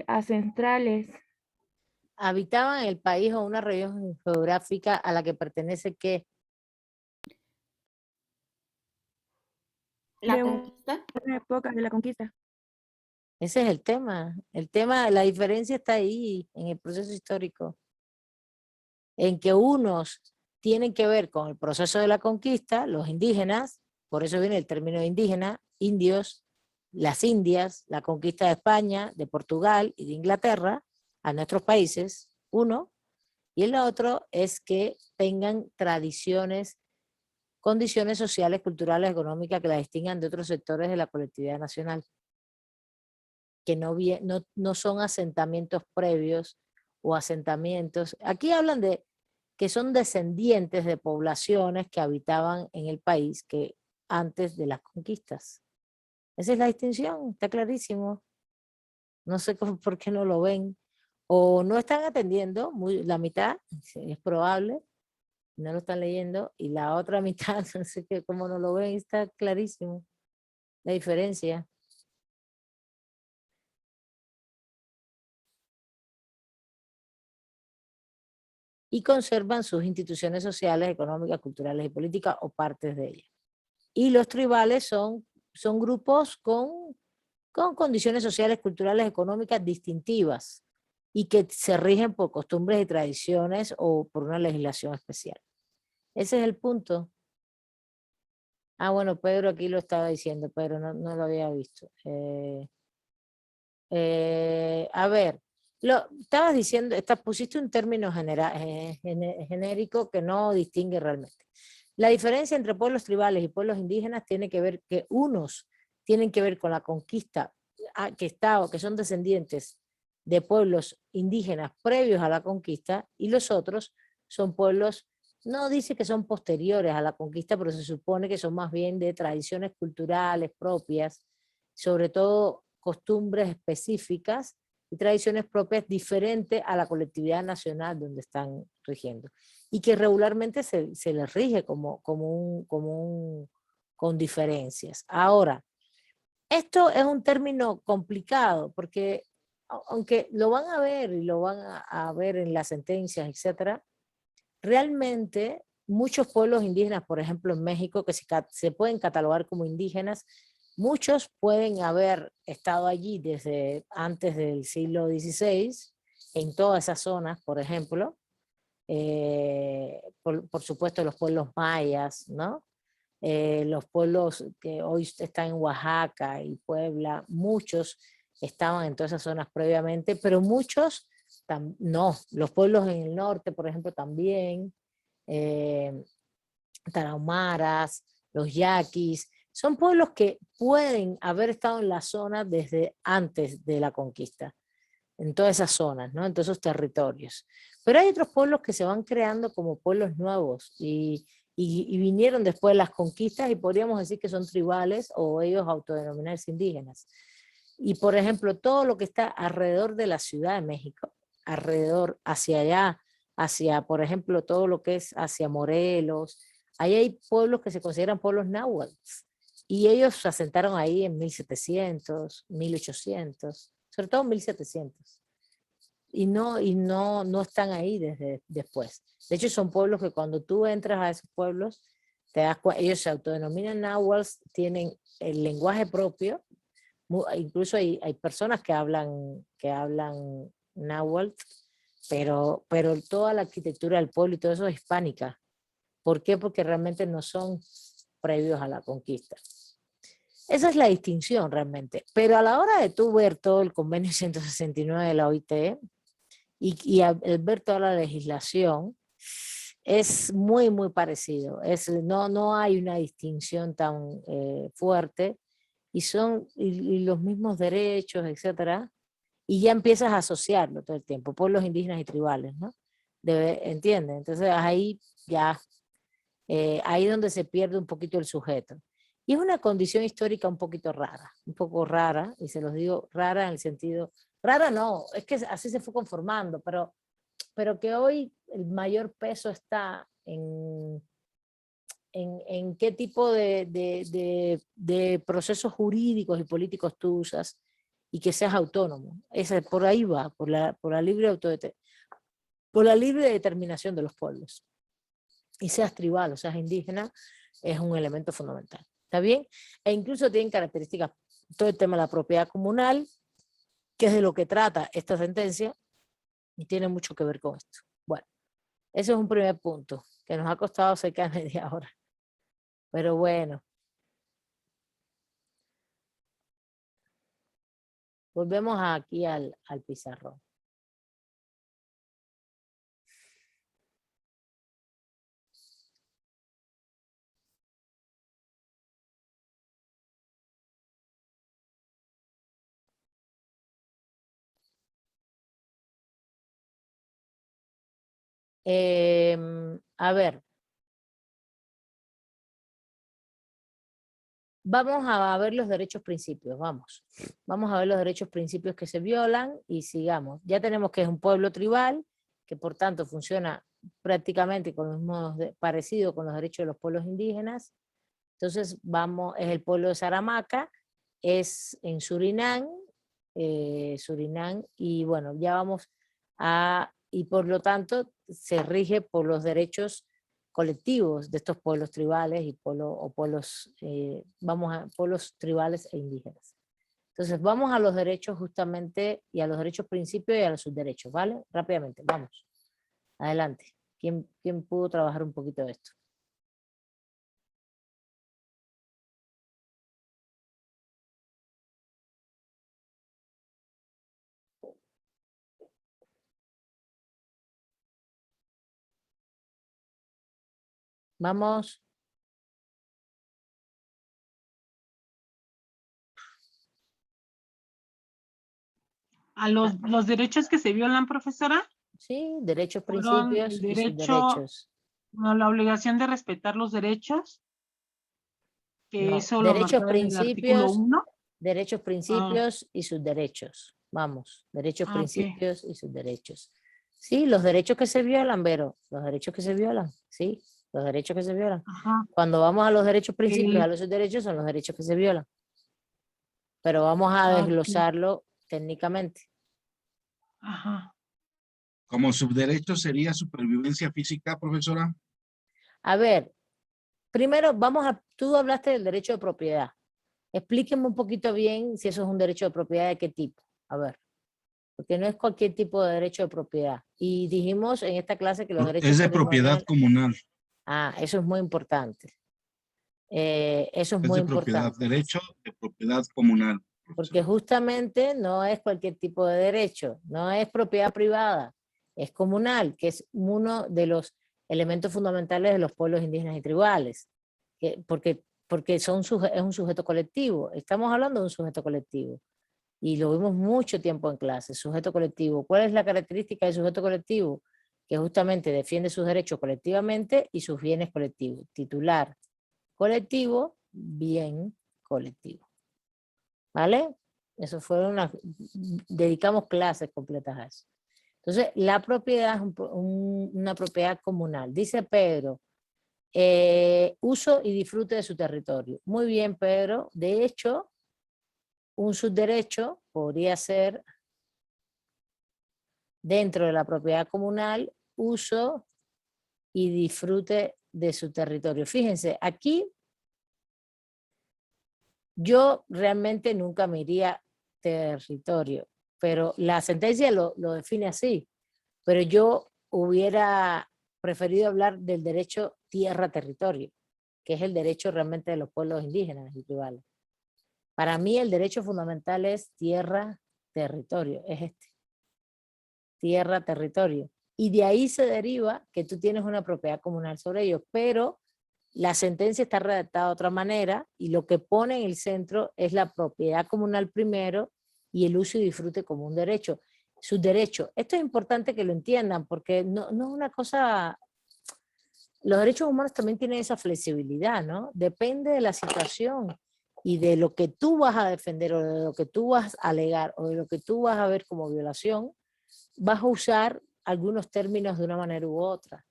ancestrales. ¿Habitaban el país o una región geográfica a la que pertenece qué? La de conquista. una época de la conquista. Ese es el tema. El tema, la diferencia está ahí, en el proceso histórico. En que unos tienen que ver con el proceso de la conquista, los indígenas, por eso viene el término indígena, indios, las Indias, la conquista de España, de Portugal y de Inglaterra a nuestros países, uno, y el otro es que tengan tradiciones, condiciones sociales, culturales, económicas que la distingan de otros sectores de la colectividad nacional, que no son asentamientos previos o asentamientos. Aquí hablan de que son descendientes de poblaciones que habitaban en el país que antes de las conquistas. Esa es la distinción, está clarísimo. No sé por qué no lo ven. O no están atendiendo, la mitad, es probable, no lo están leyendo, y la otra mitad, no sé qué, cómo no lo ven, está clarísimo la diferencia. Y conservan sus instituciones sociales, económicas, culturales y políticas o partes de ellas. Y los tribales son grupos con condiciones sociales, culturales, económicas distintivas y que se rigen por costumbres y tradiciones o por una legislación especial. Ese es el punto. Ah, bueno, Pedro aquí lo estaba diciendo, Pedro no lo había visto. A ver, estabas diciendo, pusiste un término genérico que no distingue realmente. La diferencia entre pueblos tribales y pueblos indígenas tiene que ver que unos tienen que ver con la conquista que son descendientes de pueblos indígenas previos a la conquista, y los otros son pueblos, no dice que son posteriores a la conquista, pero se supone que son más bien de tradiciones culturales propias, sobre todo costumbres específicas y tradiciones propias diferentes a la colectividad nacional donde están rigiendo, y que regularmente se les rige con diferencias. Ahora, esto es un término complicado porque aunque lo van a ver y lo van a ver en las sentencias, etcétera, realmente muchos pueblos indígenas, por ejemplo en México, que se pueden catalogar como indígenas, muchos pueden haber estado allí desde antes del siglo XVI, en todas esas zonas, por ejemplo, por supuesto los pueblos mayas, ¿no? Los pueblos que hoy están en Oaxaca y Puebla, muchos estaban en todas esas zonas previamente, pero muchos no. Los pueblos en el norte, por ejemplo, también, tarahumaras, los yaquis, son pueblos que pueden haber estado en la zona desde antes de la conquista, en todas esas zonas, ¿no? En todos esos territorios. Pero hay otros pueblos que se van creando como pueblos nuevos y vinieron después de las conquistas y podríamos decir que son tribales o ellos autodenominarse indígenas. Y por ejemplo, todo lo que está alrededor de la Ciudad de México, alrededor, hacia allá, hacia, por ejemplo, todo lo que es hacia Morelos, ahí hay pueblos que se consideran pueblos náhuatl. Y ellos se asentaron ahí en 1700, 1800, sobre todo en 1700. Y no están ahí desde después. De hecho, son pueblos que cuando tú entras a esos pueblos, ellos se autodenominan náhuatl, tienen el lenguaje propio. Incluso hay personas que hablan náhuatl, pero toda la arquitectura del pueblo y todo eso es hispánica. ¿Por qué? Porque realmente no son previos a la conquista. Esa es la distinción realmente. Pero a la hora de tú ver todo el convenio 169 de la OIT y al ver toda la legislación, es muy, muy parecido. No hay una distinción tan fuerte y son los mismos derechos, etcétera, y ya empiezas a asociarlo todo el tiempo, pueblos indígenas y tribales, ¿no? ¿Entienden? Entonces ahí ya, ahí donde se pierde un poquito el sujeto. Y es una condición histórica un poquito rara, un poco rara, y se los digo rara en el sentido, rara no, es que así se fue conformando, pero que hoy el mayor peso está en qué tipo de procesos jurídicos y políticos tú usas y que seas autónomo. Por ahí va, por la libre determinación de los pueblos. Y seas tribal o seas indígena, es un elemento fundamental. ¿Está bien? E incluso tienen características, todo el tema de la propiedad comunal, que es de lo que trata esta sentencia, y tiene mucho que ver con esto. Bueno, ese es un primer punto, que nos ha costado cerca de media hora. Pero bueno. Volvemos aquí al pizarrón. A ver. Vamos a ver los derechos principios, vamos. Vamos a ver los derechos principios que se violan y sigamos. Ya tenemos que es un pueblo tribal, que por tanto funciona prácticamente con los modos parecido con los derechos de los pueblos indígenas. Entonces es el pueblo de Saramaca, es en Surinam, y bueno, ya vamos y por lo tanto se rige por los derechos colectivos de estos pueblos tribales y pueblos tribales e indígenas. Entonces vamos a los derechos justamente y a los derechos principios y a los subderechos, ¿vale? Rápidamente, vamos. Adelante. ¿Quién pudo trabajar un poquito de esto? Vamos. A los derechos que se violan, profesora. Sí, derechos, fueron principios el y derecho, subderechos. no, la obligación de respetar los derechos, que No, eso lo marcaba en el artículo 1. Derechos, principios y sus derechos. Vamos, derechos, Ok. principios y sus derechos. Sí, los derechos que se violan, Vero, los derechos que se violan, sí, los derechos que se violan. Ajá. Cuando vamos a los derechos, principios, a los subderechos, son los derechos que se violan. Pero vamos a desglosarlo técnicamente. Ajá. Como subderecho sería supervivencia física, profesora. A ver, primero tú hablaste del derecho de propiedad. Explíqueme un poquito bien si eso es un derecho de propiedad, de qué tipo. A ver, porque no es cualquier tipo de derecho de propiedad. Y dijimos en esta clase que los derechos Es de propiedad patrimoniales... comunal. Ah, eso es muy importante. Eso es Es muy de propiedad, importante. derecho de propiedad comunal. Porque profesora. justamente no es cualquier tipo de derecho, no es propiedad privada, es comunal, que es uno de los elementos fundamentales de los pueblos indígenas y tribales, porque es un sujeto colectivo, estamos hablando de un sujeto colectivo, y lo vimos mucho tiempo en clase, sujeto colectivo. ¿Cuál es la característica del sujeto colectivo? Que justamente defiende sus derechos colectivamente y sus bienes colectivos. Titular colectivo, bien colectivo. ¿Vale? Eso fue dedicamos clases completas a eso. Entonces, la propiedad es una propiedad comunal. Dice Pedro, uso y disfrute de su territorio. Muy bien, Pedro. De hecho, un subderecho podría ser, dentro de la propiedad comunal, uso y disfrute de su territorio. Fíjense, aquí yo realmente nunca me iría territorio, pero la sentencia lo define así, pero yo hubiera preferido hablar del derecho tierra-territorio, que es el derecho realmente de los pueblos indígenas y tribales. Para mí el derecho fundamental es tierra-territorio, es este, tierra-territorio. Y de ahí se deriva que tú tienes una propiedad comunal sobre ellos, pero la sentencia está redactada de otra manera y lo que pone en el centro es la propiedad comunal primero y el uso y disfrute como un derecho. Sus derechos. Esto es importante que lo entiendan porque no es una cosa... Los derechos humanos también tienen esa flexibilidad, ¿no? Depende de la situación y de lo que tú vas a defender o de lo que tú vas a alegar o de lo que tú vas a ver como violación, vas a usar algunos términos de una manera u otra.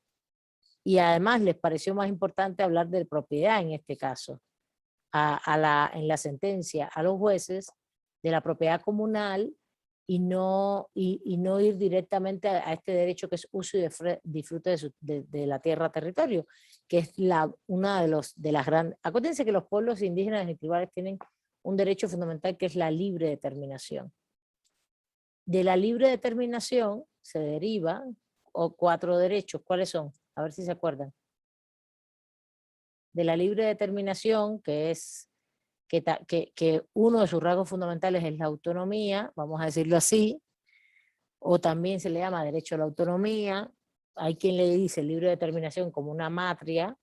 Y además les pareció más importante hablar de propiedad en este caso, en la sentencia a los jueces de la propiedad comunal y no ir directamente a este derecho que es uso y disfrute de la tierra territorio, que es una de las grandes... Acuérdense que los pueblos indígenas y tribales tienen un derecho fundamental que es la libre determinación. De la libre determinación se derivan 4 derechos. ¿Cuáles son? A ver si se acuerdan. De la libre determinación, que es que uno de sus rasgos fundamentales es la autonomía, vamos a decirlo así, o también se le llama derecho a la autonomía. Hay quien le dice libre determinación como una mater,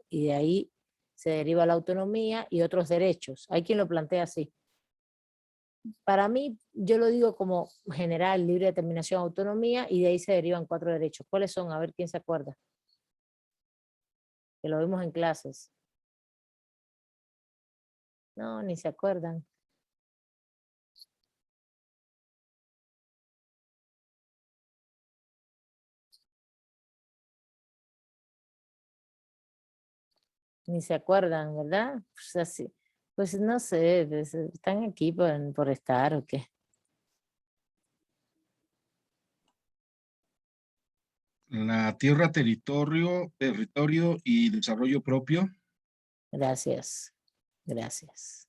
y de ahí se deriva la autonomía y otros derechos. Hay quien lo plantea así. Para mí, yo lo digo como general, libre determinación, autonomía, y de ahí se derivan 4 derechos. ¿Cuáles son? A ver quién se acuerda. Que lo vimos en clases. No, ni se acuerdan. Ni se acuerdan, ¿verdad? Pues así, pues no sé, pues, están aquí por estar o qué. La tierra, territorio y desarrollo propio. Gracias, gracias.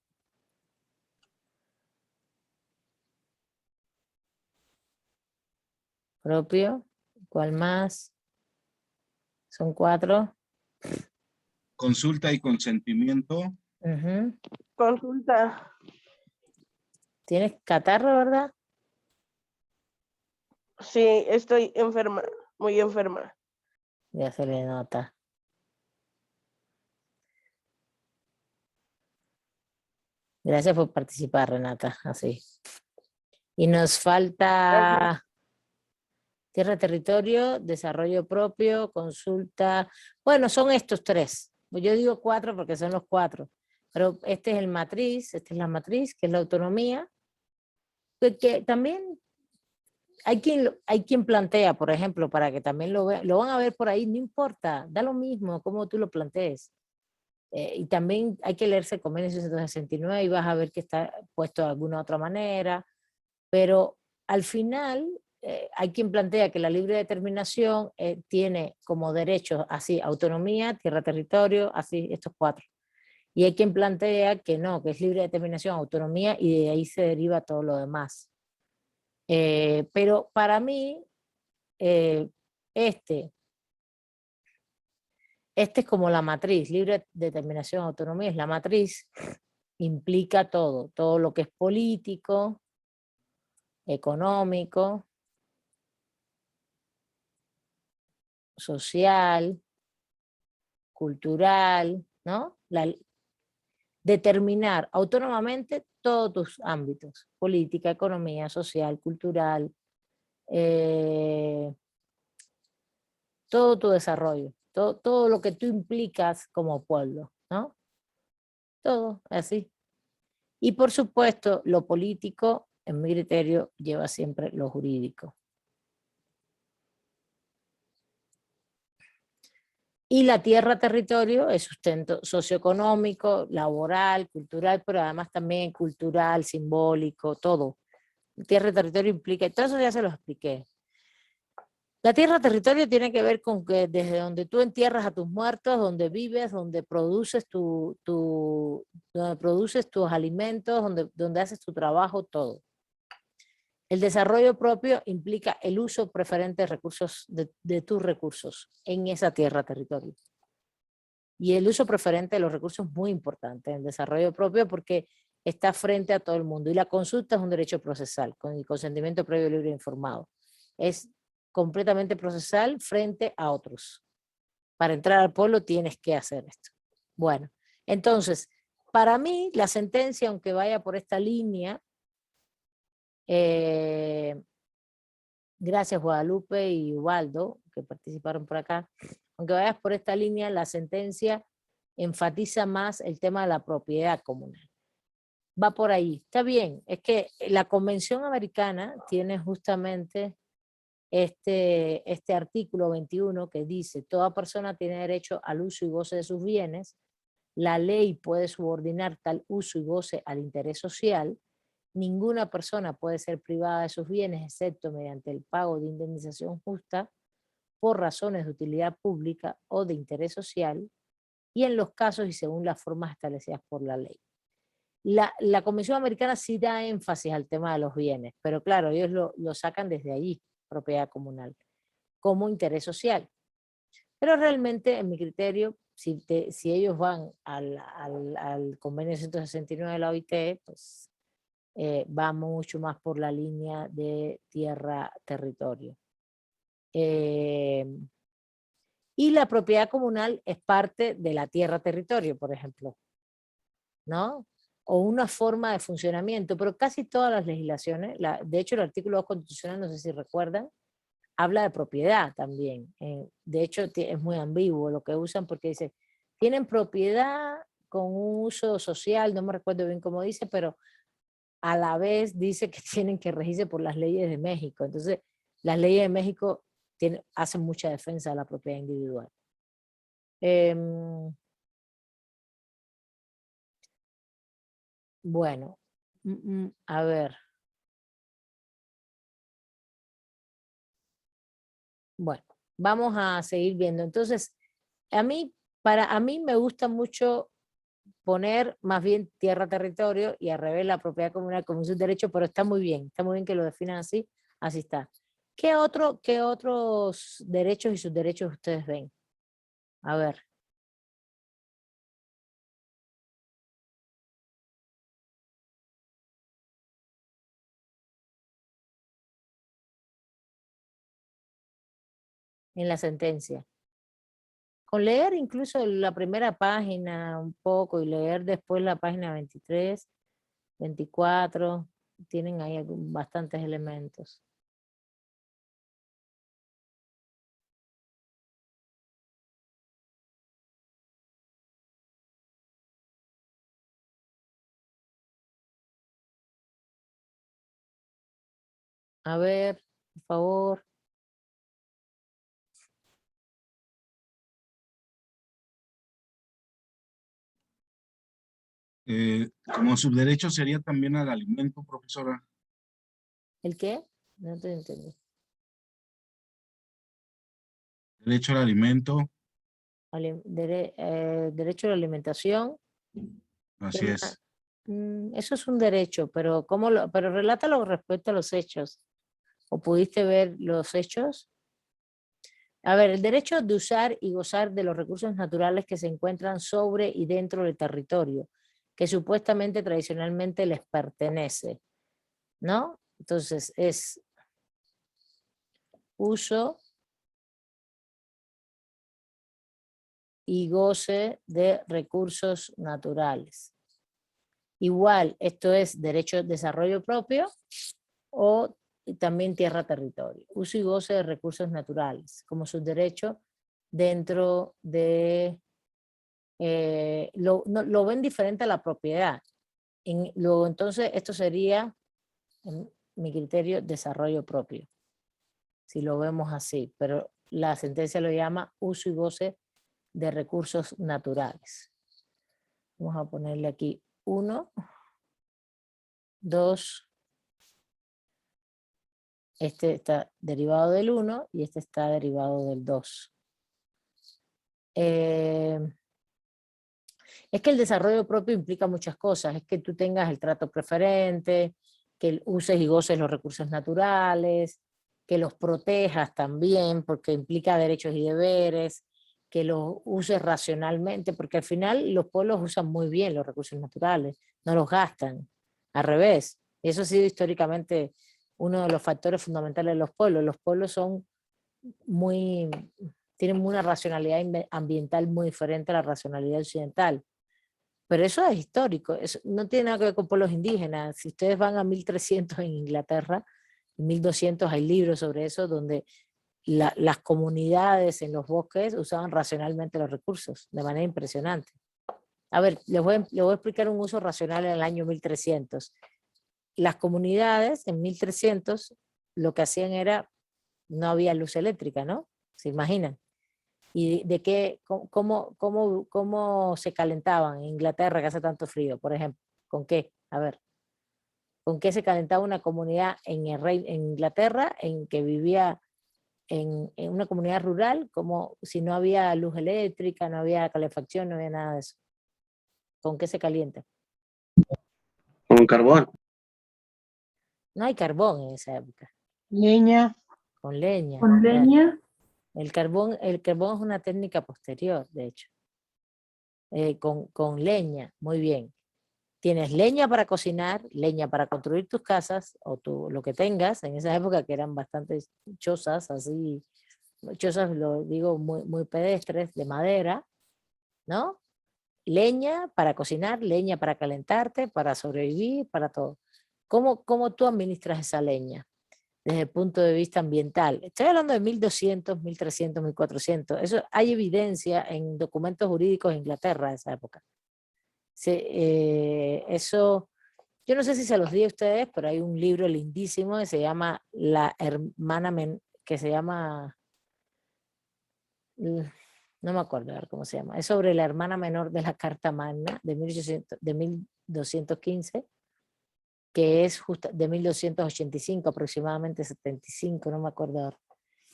Propio, ¿cuál más? Son 4. Consulta y consentimiento. Ujú. Consulta. ¿Tienes catarro, verdad? Sí, estoy enferma, muy enferma. Ya se le nota. Gracias por participar, Renata, así. Y nos Gracias. falta tierra, territorio, desarrollo propio, consulta. Bueno, son estos 3. Yo digo 4 porque son los 4. Pero este es el matriz, esta es la matriz, que es la autonomía. Que también hay quien plantea, por ejemplo, para que también lo vean, lo van a ver por ahí, no importa, da lo mismo cómo tú lo plantees. Y también hay que leerse el convenio 169 y vas a ver que está puesto de alguna otra manera, pero al final hay quien plantea que la libre determinación tiene como derechos así, autonomía, tierra, territorio, así, estos 4. Y hay quien plantea que no, que es libre determinación, autonomía, y de ahí se deriva todo lo demás. Pero para mí, este es como la matriz, libre determinación, autonomía es la matriz, implica todo lo que es político, económico, social, cultural, ¿no? Determinar autónomamente todos tus ámbitos, política, economía, social, cultural, todo tu desarrollo, todo lo que tú implicas como pueblo, ¿no? Todo así. Y por supuesto, lo político, en mi criterio, lleva siempre lo jurídico. Y la tierra territorio es sustento socioeconómico, laboral, cultural, pero además también cultural, simbólico, todo. Tierra territorio implica, y todo eso ya se lo expliqué. La tierra territorio tiene que ver con que desde donde tú entierras a tus muertos, donde vives, donde produces, donde produces tus alimentos, donde haces tu trabajo, todo. El desarrollo propio implica el uso preferente de recursos, de tus recursos en esa tierra territorio. Y el uso preferente de los recursos es muy importante en el desarrollo propio porque está frente a todo el mundo. Y la consulta es un derecho procesal, con el consentimiento previo, libre e informado. Es completamente procesal frente a otros. Para entrar al pueblo tienes que hacer esto. Bueno, entonces, para mí la sentencia, aunque vaya por esta línea, gracias Guadalupe y Ubaldo, que participaron por acá, aunque vayas por esta línea, la sentencia enfatiza más el tema de la propiedad comunal. Va por ahí, está bien, es que la Convención Americana tiene justamente este artículo 21 que dice, toda persona tiene derecho al uso y goce de sus bienes, la ley puede subordinar tal uso y goce al interés social, ninguna persona puede ser privada de sus bienes excepto mediante el pago de indemnización justa por razones de utilidad pública o de interés social y en los casos y según las formas establecidas por la ley. La Convención Americana sí da énfasis al tema de los bienes, pero claro, ellos lo sacan desde allí, propiedad comunal, como interés social. Pero realmente, en mi criterio, si ellos van al convenio 169 de la OIT, pues va mucho más por la línea de tierra-territorio. Y la propiedad comunal es parte de la tierra-territorio, por ejemplo, ¿no? O una forma de funcionamiento, pero casi todas las legislaciones, de hecho el artículo 2 constitucional, no sé si recuerdan, habla de propiedad también. De hecho es muy ambiguo lo que usan porque dice, tienen propiedad con un uso social, no me recuerdo bien cómo dice, pero a la vez dice que tienen que regirse por las leyes de México. Entonces, las leyes de México hacen mucha defensa de la propiedad individual. Bueno, a ver. Bueno, vamos a seguir viendo. Entonces, para mí me gusta mucho poner más bien tierra-territorio y al revés la propiedad comunal como un derecho, pero está muy bien que lo definan así, así está. ¿Qué otros derechos y subderechos ustedes ven? A ver. En la sentencia. Con leer incluso la primera página un poco y leer después la página 23, 24, tienen ahí bastantes elementos. A ver, por favor. Como subderecho sería también al alimento, profesora. ¿El qué? No te entendí. Derecho al alimento, Derecho a la alimentación. ¿Qué así más? es. Eso es un derecho, pero pero relátalo respecto a los hechos. ¿O pudiste ver los hechos? A ver, el derecho de usar y gozar de los recursos naturales que se encuentran sobre y dentro del territorio, que supuestamente tradicionalmente les pertenece, ¿no? Entonces es uso y goce de recursos naturales. Igual, esto es derecho de desarrollo propio o también tierra-territorio. Uso y goce de recursos naturales, como sus derechos dentro de... lo ven diferente a la propiedad. Entonces, esto sería, en mi criterio, desarrollo propio, si lo vemos así, pero la sentencia lo llama uso y goce de recursos naturales. Vamos a ponerle aquí 1, 2, este está derivado del 1 y este está derivado del 2. Es que el desarrollo propio implica muchas cosas, es que tú tengas el trato preferente, que uses y goces los recursos naturales, que los protejas también, porque implica derechos y deberes, que los uses racionalmente, porque al final los pueblos usan muy bien los recursos naturales, no los gastan, al revés. Eso ha sido históricamente uno de los factores fundamentales de los pueblos. Los pueblos son tienen una racionalidad ambiental muy diferente a la racionalidad occidental. Pero eso es histórico, eso no tiene nada que ver con pueblos indígenas. Si ustedes van a 1300 en Inglaterra, en 1200 hay libros sobre eso, donde las comunidades en los bosques usaban racionalmente los recursos, de manera impresionante. A ver, les voy a explicar un uso racional en el año 1300. Las comunidades en 1300 lo que hacían era, no había luz eléctrica, ¿no? ¿Se imaginan? Y de qué, cómo se calentaban en Inglaterra que hace tanto frío, por ejemplo. ¿Con qué? A ver. ¿Con qué se calentaba una comunidad en Inglaterra en que vivía en una comunidad rural, como si no había luz eléctrica, no había calefacción, no había nada de eso? ¿Con qué se calienta? Con carbón. No hay carbón en esa época. Leña. Con leña. Con claro. leña. El carbón es una técnica posterior, de hecho. Con leña, muy bien. Tienes leña para cocinar, leña para construir tus casas, o lo que tengas, en esa época que eran bastantes chozas, así, chozas lo digo muy, muy pedestres, de madera, ¿no? Leña para cocinar, leña para calentarte, para sobrevivir, para todo. ¿Cómo tú administras esa leña? Desde el punto de vista ambiental. Estoy hablando de 1200, 1300, 1400. Eso hay evidencia en documentos jurídicos de Inglaterra de esa época. Eso, yo no sé si se los di a ustedes, pero hay un libro lindísimo que se llama que se llama, no me acuerdo a ver cómo se llama, es sobre la hermana menor de la Carta Magna de 1215, que es justo de 1285 aproximadamente, 75, no me acuerdo ahora,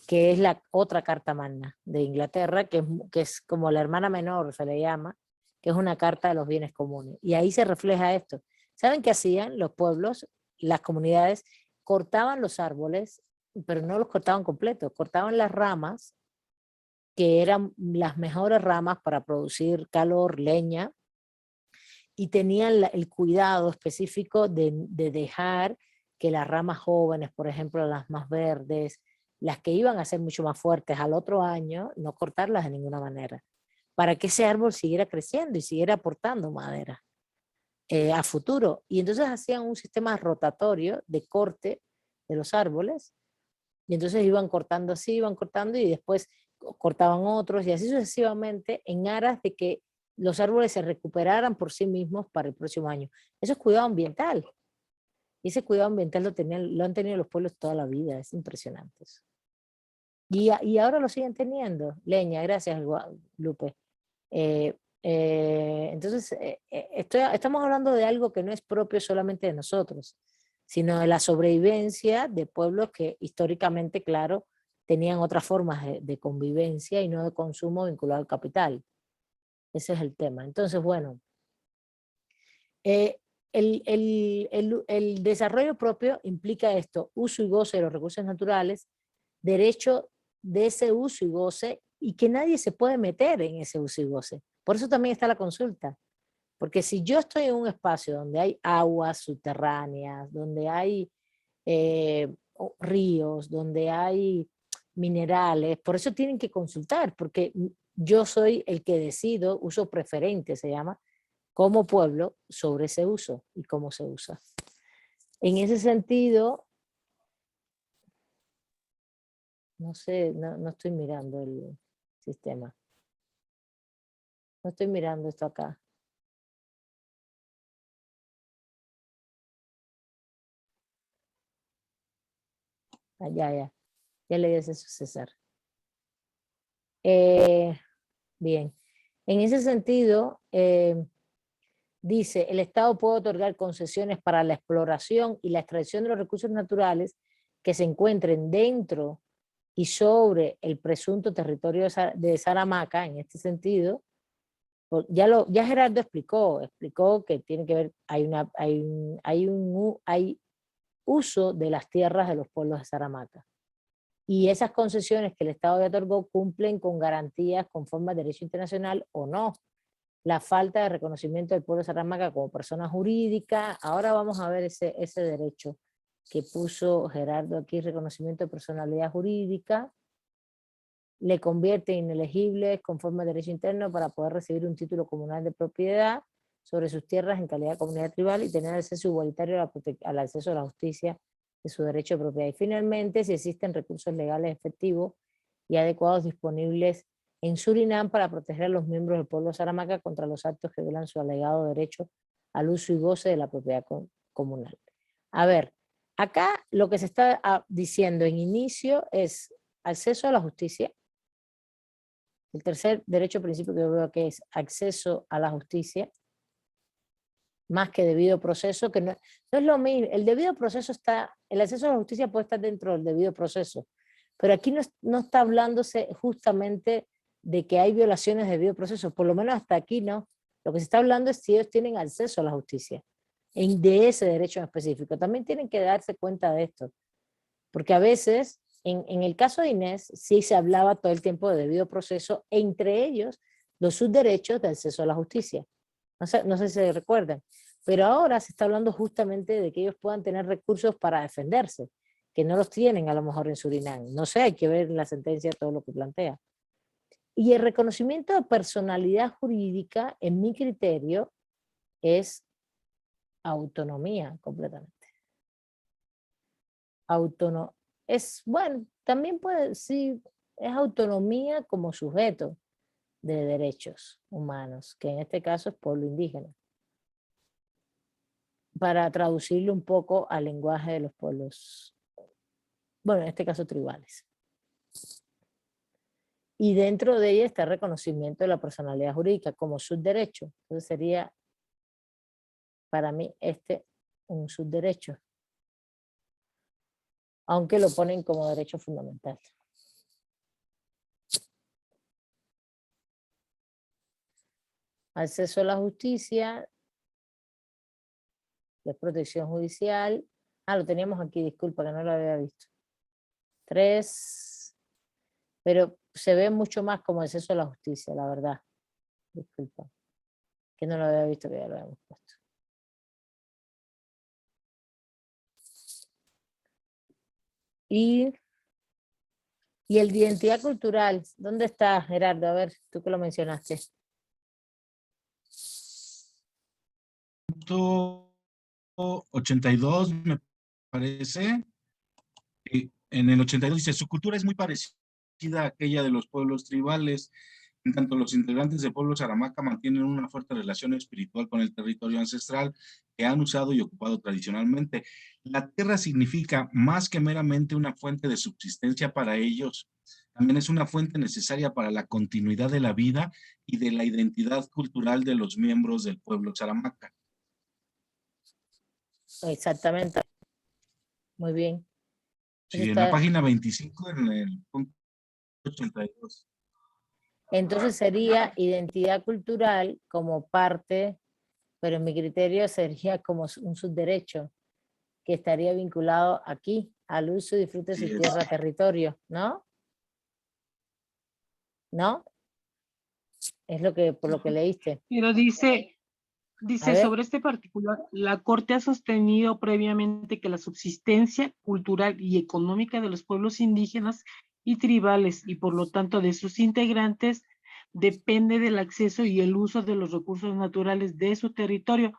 que es la otra Carta Magna de Inglaterra, que es como la hermana menor, se le llama, que es una carta de los bienes comunes. Y ahí se refleja esto. ¿Saben qué hacían los pueblos, las comunidades? Cortaban los árboles, pero no los cortaban completos, cortaban las ramas, que eran las mejores ramas para producir calor, leña, y tenían el cuidado específico de dejar que las ramas jóvenes, por ejemplo, las más verdes, las que iban a ser mucho más fuertes al otro año, no cortarlas de ninguna manera, para que ese árbol siguiera creciendo y siguiera aportando madera a futuro. Y entonces hacían un sistema rotatorio de corte de los árboles, y entonces iban cortando así, iban cortando, y después cortaban otros, y así sucesivamente, en aras de que los árboles se recuperaran por sí mismos para el próximo año. Eso es cuidado ambiental. Y ese cuidado ambiental lo han tenido los pueblos toda la vida, es impresionante eso. Y ahora lo siguen teniendo. Leña, gracias, Lupe. Entonces, estamos hablando de algo que no es propio solamente de nosotros, sino de la sobrevivencia de pueblos que históricamente, claro, tenían otras formas de convivencia y no de consumo vinculado al capital. Ese es el tema. Entonces, bueno, el desarrollo propio implica esto: uso y goce de los recursos naturales, derecho de ese uso y goce, y que nadie se puede meter en ese uso y goce. Por eso también está la consulta. Porque si yo estoy en un espacio donde hay aguas subterráneas, donde hay ríos, donde hay minerales, por eso tienen que consultar, porque yo soy el que decido, uso preferente se llama, como pueblo, sobre ese uso y cómo se usa. En ese sentido, no sé, no estoy mirando el sistema. No estoy mirando esto acá. Ah, ya leí eso, César. Bien, en ese sentido, dice, el Estado puede otorgar concesiones para la exploración y la extracción de los recursos naturales que se encuentren dentro y sobre el presunto territorio de Saramaca. En este sentido, ya Gerardo explicó que tiene que ver, hay uso de las tierras de los pueblos de Saramaca. Y esas concesiones que el Estado ya otorgó cumplen con garantías conforme al derecho internacional o no. La falta de reconocimiento del pueblo de Saramaca como persona jurídica. Ahora vamos a ver ese derecho que puso Gerardo aquí: reconocimiento de personalidad jurídica. Le convierte inelegible conforme al derecho interno para poder recibir un título comunal de propiedad sobre sus tierras en calidad de comunidad tribal y tener acceso igualitario al acceso a la justicia de su derecho de propiedad. Y finalmente, si existen recursos legales efectivos y adecuados disponibles en Surinam para proteger a los miembros del pueblo de Saramaca contra los actos que violan su alegado derecho al uso y goce de la propiedad comunal. A ver, acá lo que se está diciendo en inicio es acceso a la justicia. El tercer derecho principio que yo veo que es acceso a la justicia, más que debido proceso, que no es lo mismo. El debido proceso el acceso a la justicia puede estar dentro del debido proceso, pero aquí no está hablándose justamente de que hay violaciones de debido proceso, por lo menos hasta aquí no. Lo que se está hablando es si ellos tienen acceso a la justicia, de ese derecho en específico. También tienen que darse cuenta de esto, porque a veces, en el caso de Inés, sí se hablaba todo el tiempo de debido proceso, entre ellos los subderechos de acceso a la justicia. No sé si se recuerdan, pero ahora se está hablando justamente de que ellos puedan tener recursos para defenderse, que no los tienen a lo mejor en Surinam. No sé, hay que ver en la sentencia todo lo que plantea. Y el reconocimiento de personalidad jurídica, en mi criterio, es autonomía completamente. Bueno, también sí, es autonomía como sujeto de derechos humanos, que en este caso es pueblo indígena, para traducirlo un poco al lenguaje de los pueblos, bueno, en este caso tribales. Y dentro de ella está el reconocimiento de la personalidad jurídica como subderecho. Entonces sería, para mí, un subderecho, aunque lo ponen como derecho fundamental. Acceso a la justicia, de protección judicial. Lo teníamos aquí, disculpa que no lo había visto. 3, pero se ve mucho más como acceso a la justicia, la verdad. Disculpa, que no lo había visto, que ya lo habíamos puesto. Y el de identidad cultural, ¿dónde está, Gerardo? A ver, tú que lo mencionaste. 82 me parece. En el 82 dice, su cultura es muy parecida a aquella de los pueblos tribales. En tanto, los integrantes del pueblo Saramaca mantienen una fuerte relación espiritual con el territorio ancestral que han usado y ocupado tradicionalmente. La tierra significa más que meramente una fuente de subsistencia para ellos, también es una fuente necesaria para la continuidad de la vida y de la identidad cultural de los miembros del pueblo Saramaca. Exactamente. Muy bien. Eso Sí, en la está- página 25, en el punto 82. entonces sería identidad cultural como parte, pero en mi criterio sería como un subderecho que estaría vinculado aquí al uso y disfrute de Sí, su es. tierra, territorio, ¿no? ¿No? Es lo que, por lo que leíste. Pero A dice ver, sobre este particular, la Corte ha sostenido previamente que la subsistencia cultural y económica de los pueblos indígenas y tribales y por lo tanto de sus integrantes depende del acceso y el uso de los recursos naturales de su territorio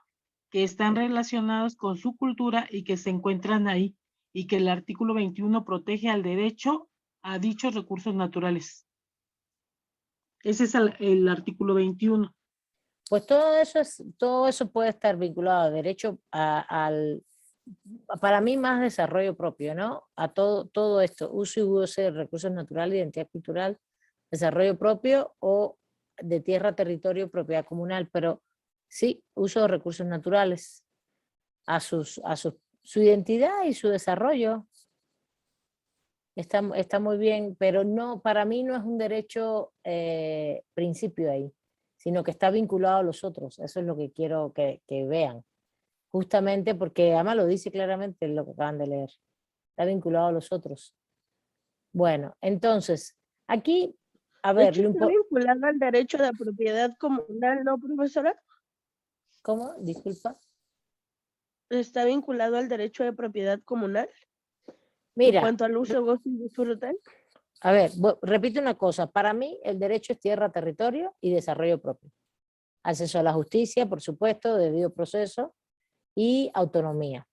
que están relacionados con su cultura y que se encuentran ahí y que el artículo 21 protege al derecho a dichos recursos naturales. Ese es el artículo 21. pues todo eso puede estar vinculado a derecho para mí más desarrollo propio, ¿no? A todo esto, uso y goce de recursos naturales, identidad cultural, desarrollo propio o de tierra, territorio, propiedad comunal, pero sí, uso de recursos naturales su identidad y su desarrollo. Está muy bien, pero no, para mí no es un derecho principio ahí, sino que está vinculado a los otros. Eso es lo que quiero que vean. Justamente porque además lo dice claramente en lo que acaban de leer. Está vinculado a los otros. Bueno, entonces, aquí, a De ver, hecho, está vinculado al derecho de propiedad comunal, ¿no, profesora? ¿cómo? Disculpa. Está vinculado al derecho de propiedad comunal en Mira, cuanto al uso, goce y disfrute. a ver, repito una cosa. Para mí, el derecho es tierra, territorio y desarrollo propio. Acceso a la justicia, por supuesto, debido proceso y autonomía,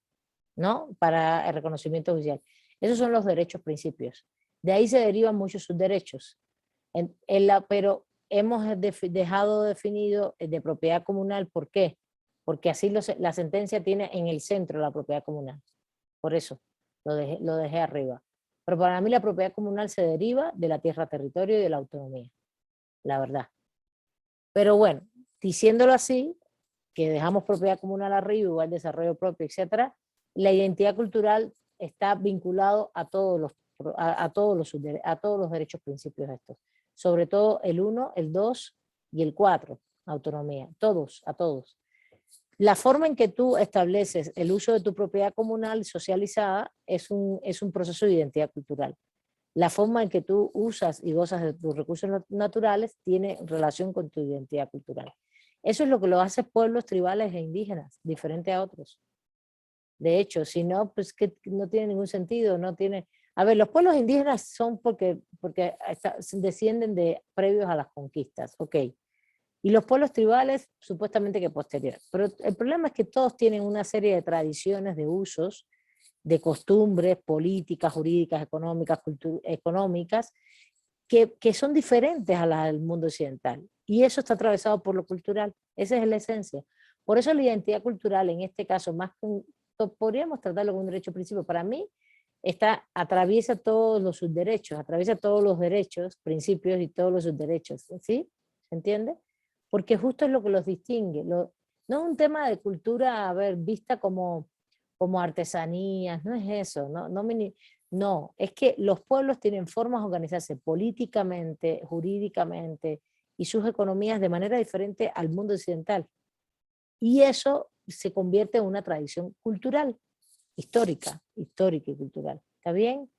¿no? Para el reconocimiento judicial. Esos son los derechos principios. De ahí se derivan muchos sus derechos. Pero hemos dejado definido de propiedad comunal, ¿por qué? Porque así la sentencia tiene en el centro la propiedad comunal. Por eso lo dejé arriba. Pero para mí la propiedad comunal se deriva de la tierra, territorio y de la autonomía, la verdad. Pero bueno, diciéndolo así, que dejamos propiedad comunal arriba, igual desarrollo propio, etcétera, la identidad cultural está vinculado a todos los derechos principios estos. Sobre todo el 1, el 2 y el 4, autonomía, a todos. La forma en que tú estableces el uso de tu propiedad comunal socializada es un proceso de identidad cultural. La forma en que tú usas y gozas de tus recursos naturales tiene relación con tu identidad cultural. Eso es lo que lo hace pueblos tribales e indígenas, diferente a otros. De hecho, si no, pues que no tiene ningún sentido, no tiene... A ver, los pueblos indígenas son porque descienden de previos a las conquistas, ok. Y los pueblos tribales, supuestamente que posteriores. Pero el problema es que todos tienen una serie de tradiciones, de usos, de costumbres políticas, jurídicas, económicas, que son diferentes a las del mundo occidental. Y eso está atravesado por lo cultural. Esa es la esencia. Por eso la identidad cultural, en este caso, podríamos tratarlo como un derecho principio. Para mí, atraviesa todos los subderechos, atraviesa todos los derechos, principios y todos los subderechos. ¿Sí? ¿Se entiende? Porque justo es lo que los distingue. No es un tema de cultura, a ver, vista como artesanías, no es eso, no, es que los pueblos tienen formas de organizarse políticamente, jurídicamente y sus economías de manera diferente al mundo occidental. Y eso se convierte en una tradición cultural, histórica y cultural. ¿Está bien?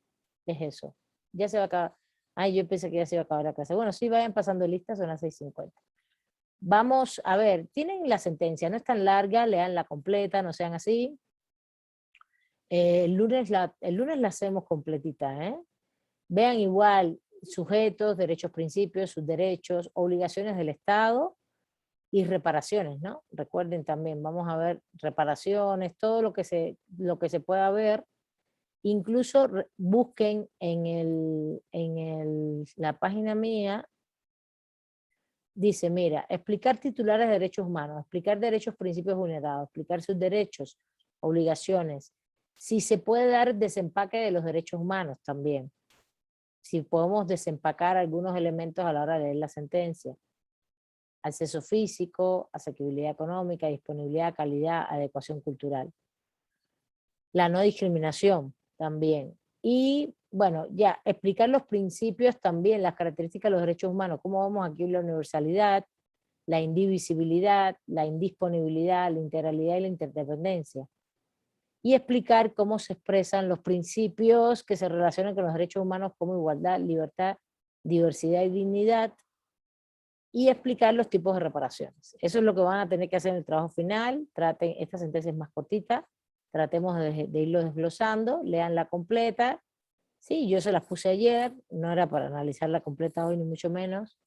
Es eso. Ya se va a acabar. Ay, yo pensé que ya se iba a acabar la clase. Bueno, sí, vayan pasando listas, son las 6:50. Vamos a ver, tienen la sentencia, no es tan larga, leanla completa, no sean así. El lunes la hacemos completita, ¿eh? Vean igual sujetos, derechos, principios, sus derechos, obligaciones del Estado y reparaciones, ¿no? Recuerden también, vamos a ver reparaciones, todo lo que se pueda ver. Incluso busquen en la página mía, dice, mira, explicar titulares de derechos humanos, explicar derechos, principios vulnerados, explicar sus derechos, obligaciones, si se puede dar desempaque de los derechos humanos también, si podemos desempacar algunos elementos a la hora de leer la sentencia, acceso físico, asequibilidad económica, disponibilidad, calidad, adecuación cultural. la no discriminación también. Y bueno, ya explicar los principios también, las características de los derechos humanos, cómo vamos aquí la universalidad, la indivisibilidad, la indisponibilidad, la integralidad y la interdependencia. Y explicar cómo se expresan los principios que se relacionan con los derechos humanos como igualdad, libertad, diversidad y dignidad, y explicar los tipos de reparaciones. Eso es lo que van a tener que hacer en el trabajo final. Traten, esta sentencia es más cortita, tratemos de irlo desglosando, leanla completa. Sí, yo se las puse ayer, no era para analizarla completa hoy ni mucho menos,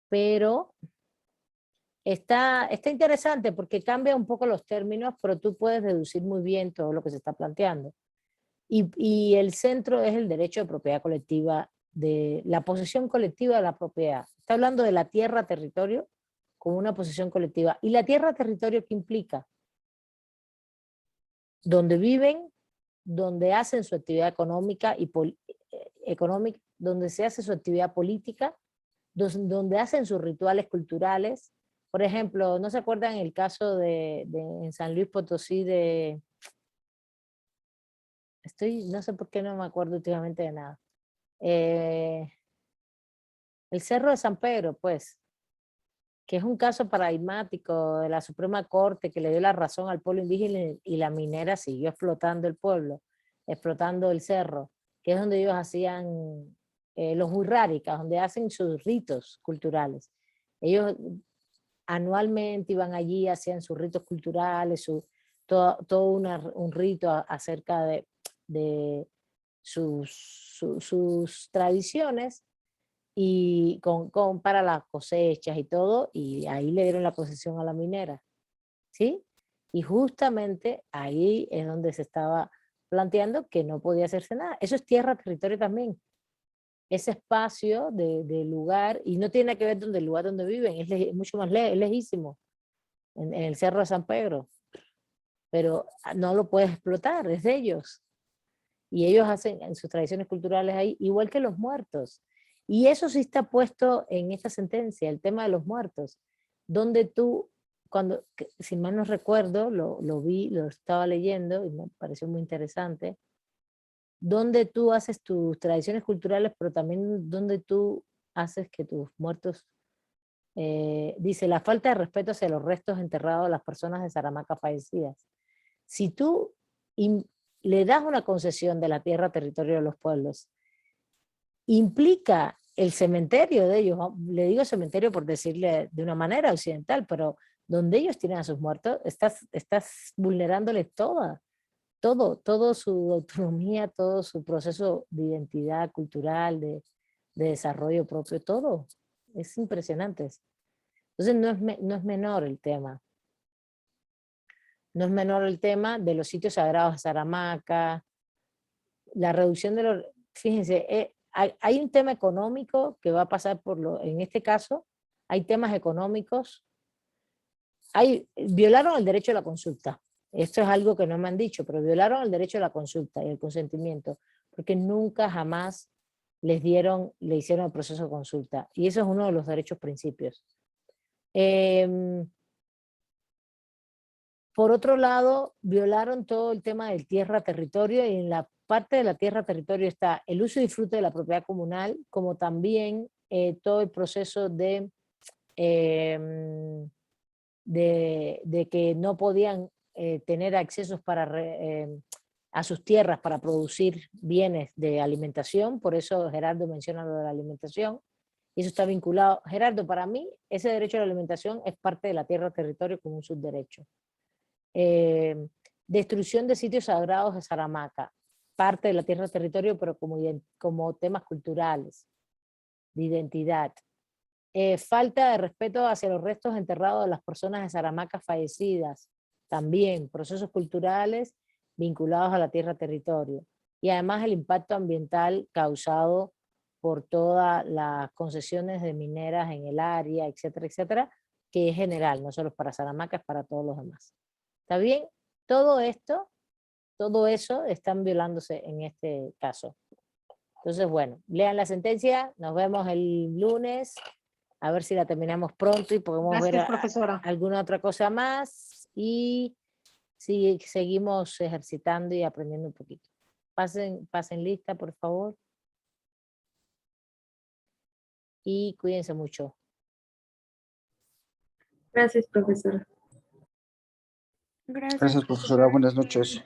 pero está interesante porque cambia un poco los términos, pero tú puedes deducir muy bien todo lo que se está planteando. Y el centro es el derecho de propiedad colectiva, de la posesión colectiva de la propiedad. Está hablando de la tierra, territorio, como una posesión colectiva. ¿Y la tierra, territorio qué implica? Donde viven, donde hacen su actividad económica, donde se hace su actividad política, donde hacen sus rituales culturales. Por ejemplo, ¿no se acuerdan el caso en San Luis Potosí no sé por qué no me acuerdo últimamente de nada. El Cerro de San Pedro, pues, que es un caso paradigmático de la Suprema Corte que le dio la razón al pueblo indígena y la minera siguió explotando el pueblo, explotando el cerro, que es donde ellos hacían los huirráricas, donde hacen sus ritos culturales. Ellos anualmente iban allí, hacían sus ritos culturales, todo un rito acerca de sus tradiciones, y para las cosechas y todo, y ahí le dieron la concesión a la minera, ¿sí? Y justamente ahí es donde se estaba planteando que no podía hacerse nada. Eso es tierra, territorio también. Ese espacio de lugar, y no tiene que ver con el lugar donde viven, es mucho más es lejísimo, en el Cerro de San Pedro, pero no lo puedes explotar, es de ellos. Y ellos hacen en sus tradiciones culturales ahí, igual que los muertos. Y eso sí está puesto en esta sentencia, el tema de los muertos, donde tú, si mal no recuerdo, lo vi, lo estaba leyendo y me pareció muy interesante, donde tú haces tus tradiciones culturales, pero también donde tú haces que tus muertos, dice, la falta de respeto hacia los restos enterrados de las personas de Saramaca fallecidas. Si tú le das una concesión de la tierra, territorio de los pueblos, implica el cementerio de ellos, le digo cementerio por decirle de una manera occidental, pero donde ellos tienen a sus muertos, estás vulnerándoles todo su autonomía, todo su proceso de identidad cultural, de desarrollo propio, todo. Es impresionante. Entonces no es menor el tema. No es menor el tema de los sitios sagrados de Saramaca, la reducción de los... Fíjense, hay un tema económico que va a pasar en este caso, hay temas económicos, violaron el derecho a la consulta. Esto es algo que no me han dicho, pero violaron el derecho a la consulta y el consentimiento, porque nunca jamás le hicieron el proceso de consulta. Y eso es uno de los derechos principios. Por otro lado, violaron todo el tema del tierra-territorio, y en la parte de la tierra-territorio está el uso y disfrute de la propiedad comunal, como también todo el proceso de que no podían tener accesos a sus tierras para producir bienes de alimentación. Por eso Gerardo menciona lo de la alimentación, y eso está vinculado. Gerardo, para mí ese derecho a la alimentación es parte de la tierra-territorio como un subderecho. Destrucción de sitios sagrados de Saramaca, parte de la tierra-territorio, pero como temas culturales, de identidad. Falta de respeto hacia los restos enterrados de las personas de Saramaca fallecidas, también procesos culturales vinculados a la tierra-territorio. Y además el impacto ambiental causado por todas las concesiones de mineras en el área, etcétera, etcétera, que es general, no solo para Saramaca, es para todos los demás. ¿Está bien? Todo eso están violándose en este caso. Entonces, bueno, lean la sentencia, nos vemos el lunes, a ver si la terminamos pronto y podemos ver Gracias, profesora. alguna otra cosa más. Y Sí, seguimos ejercitando y aprendiendo un poquito. Pasen lista, por favor. Y cuídense mucho. Gracias, profesora. Gracias. Gracias, profesora. Buenas noches.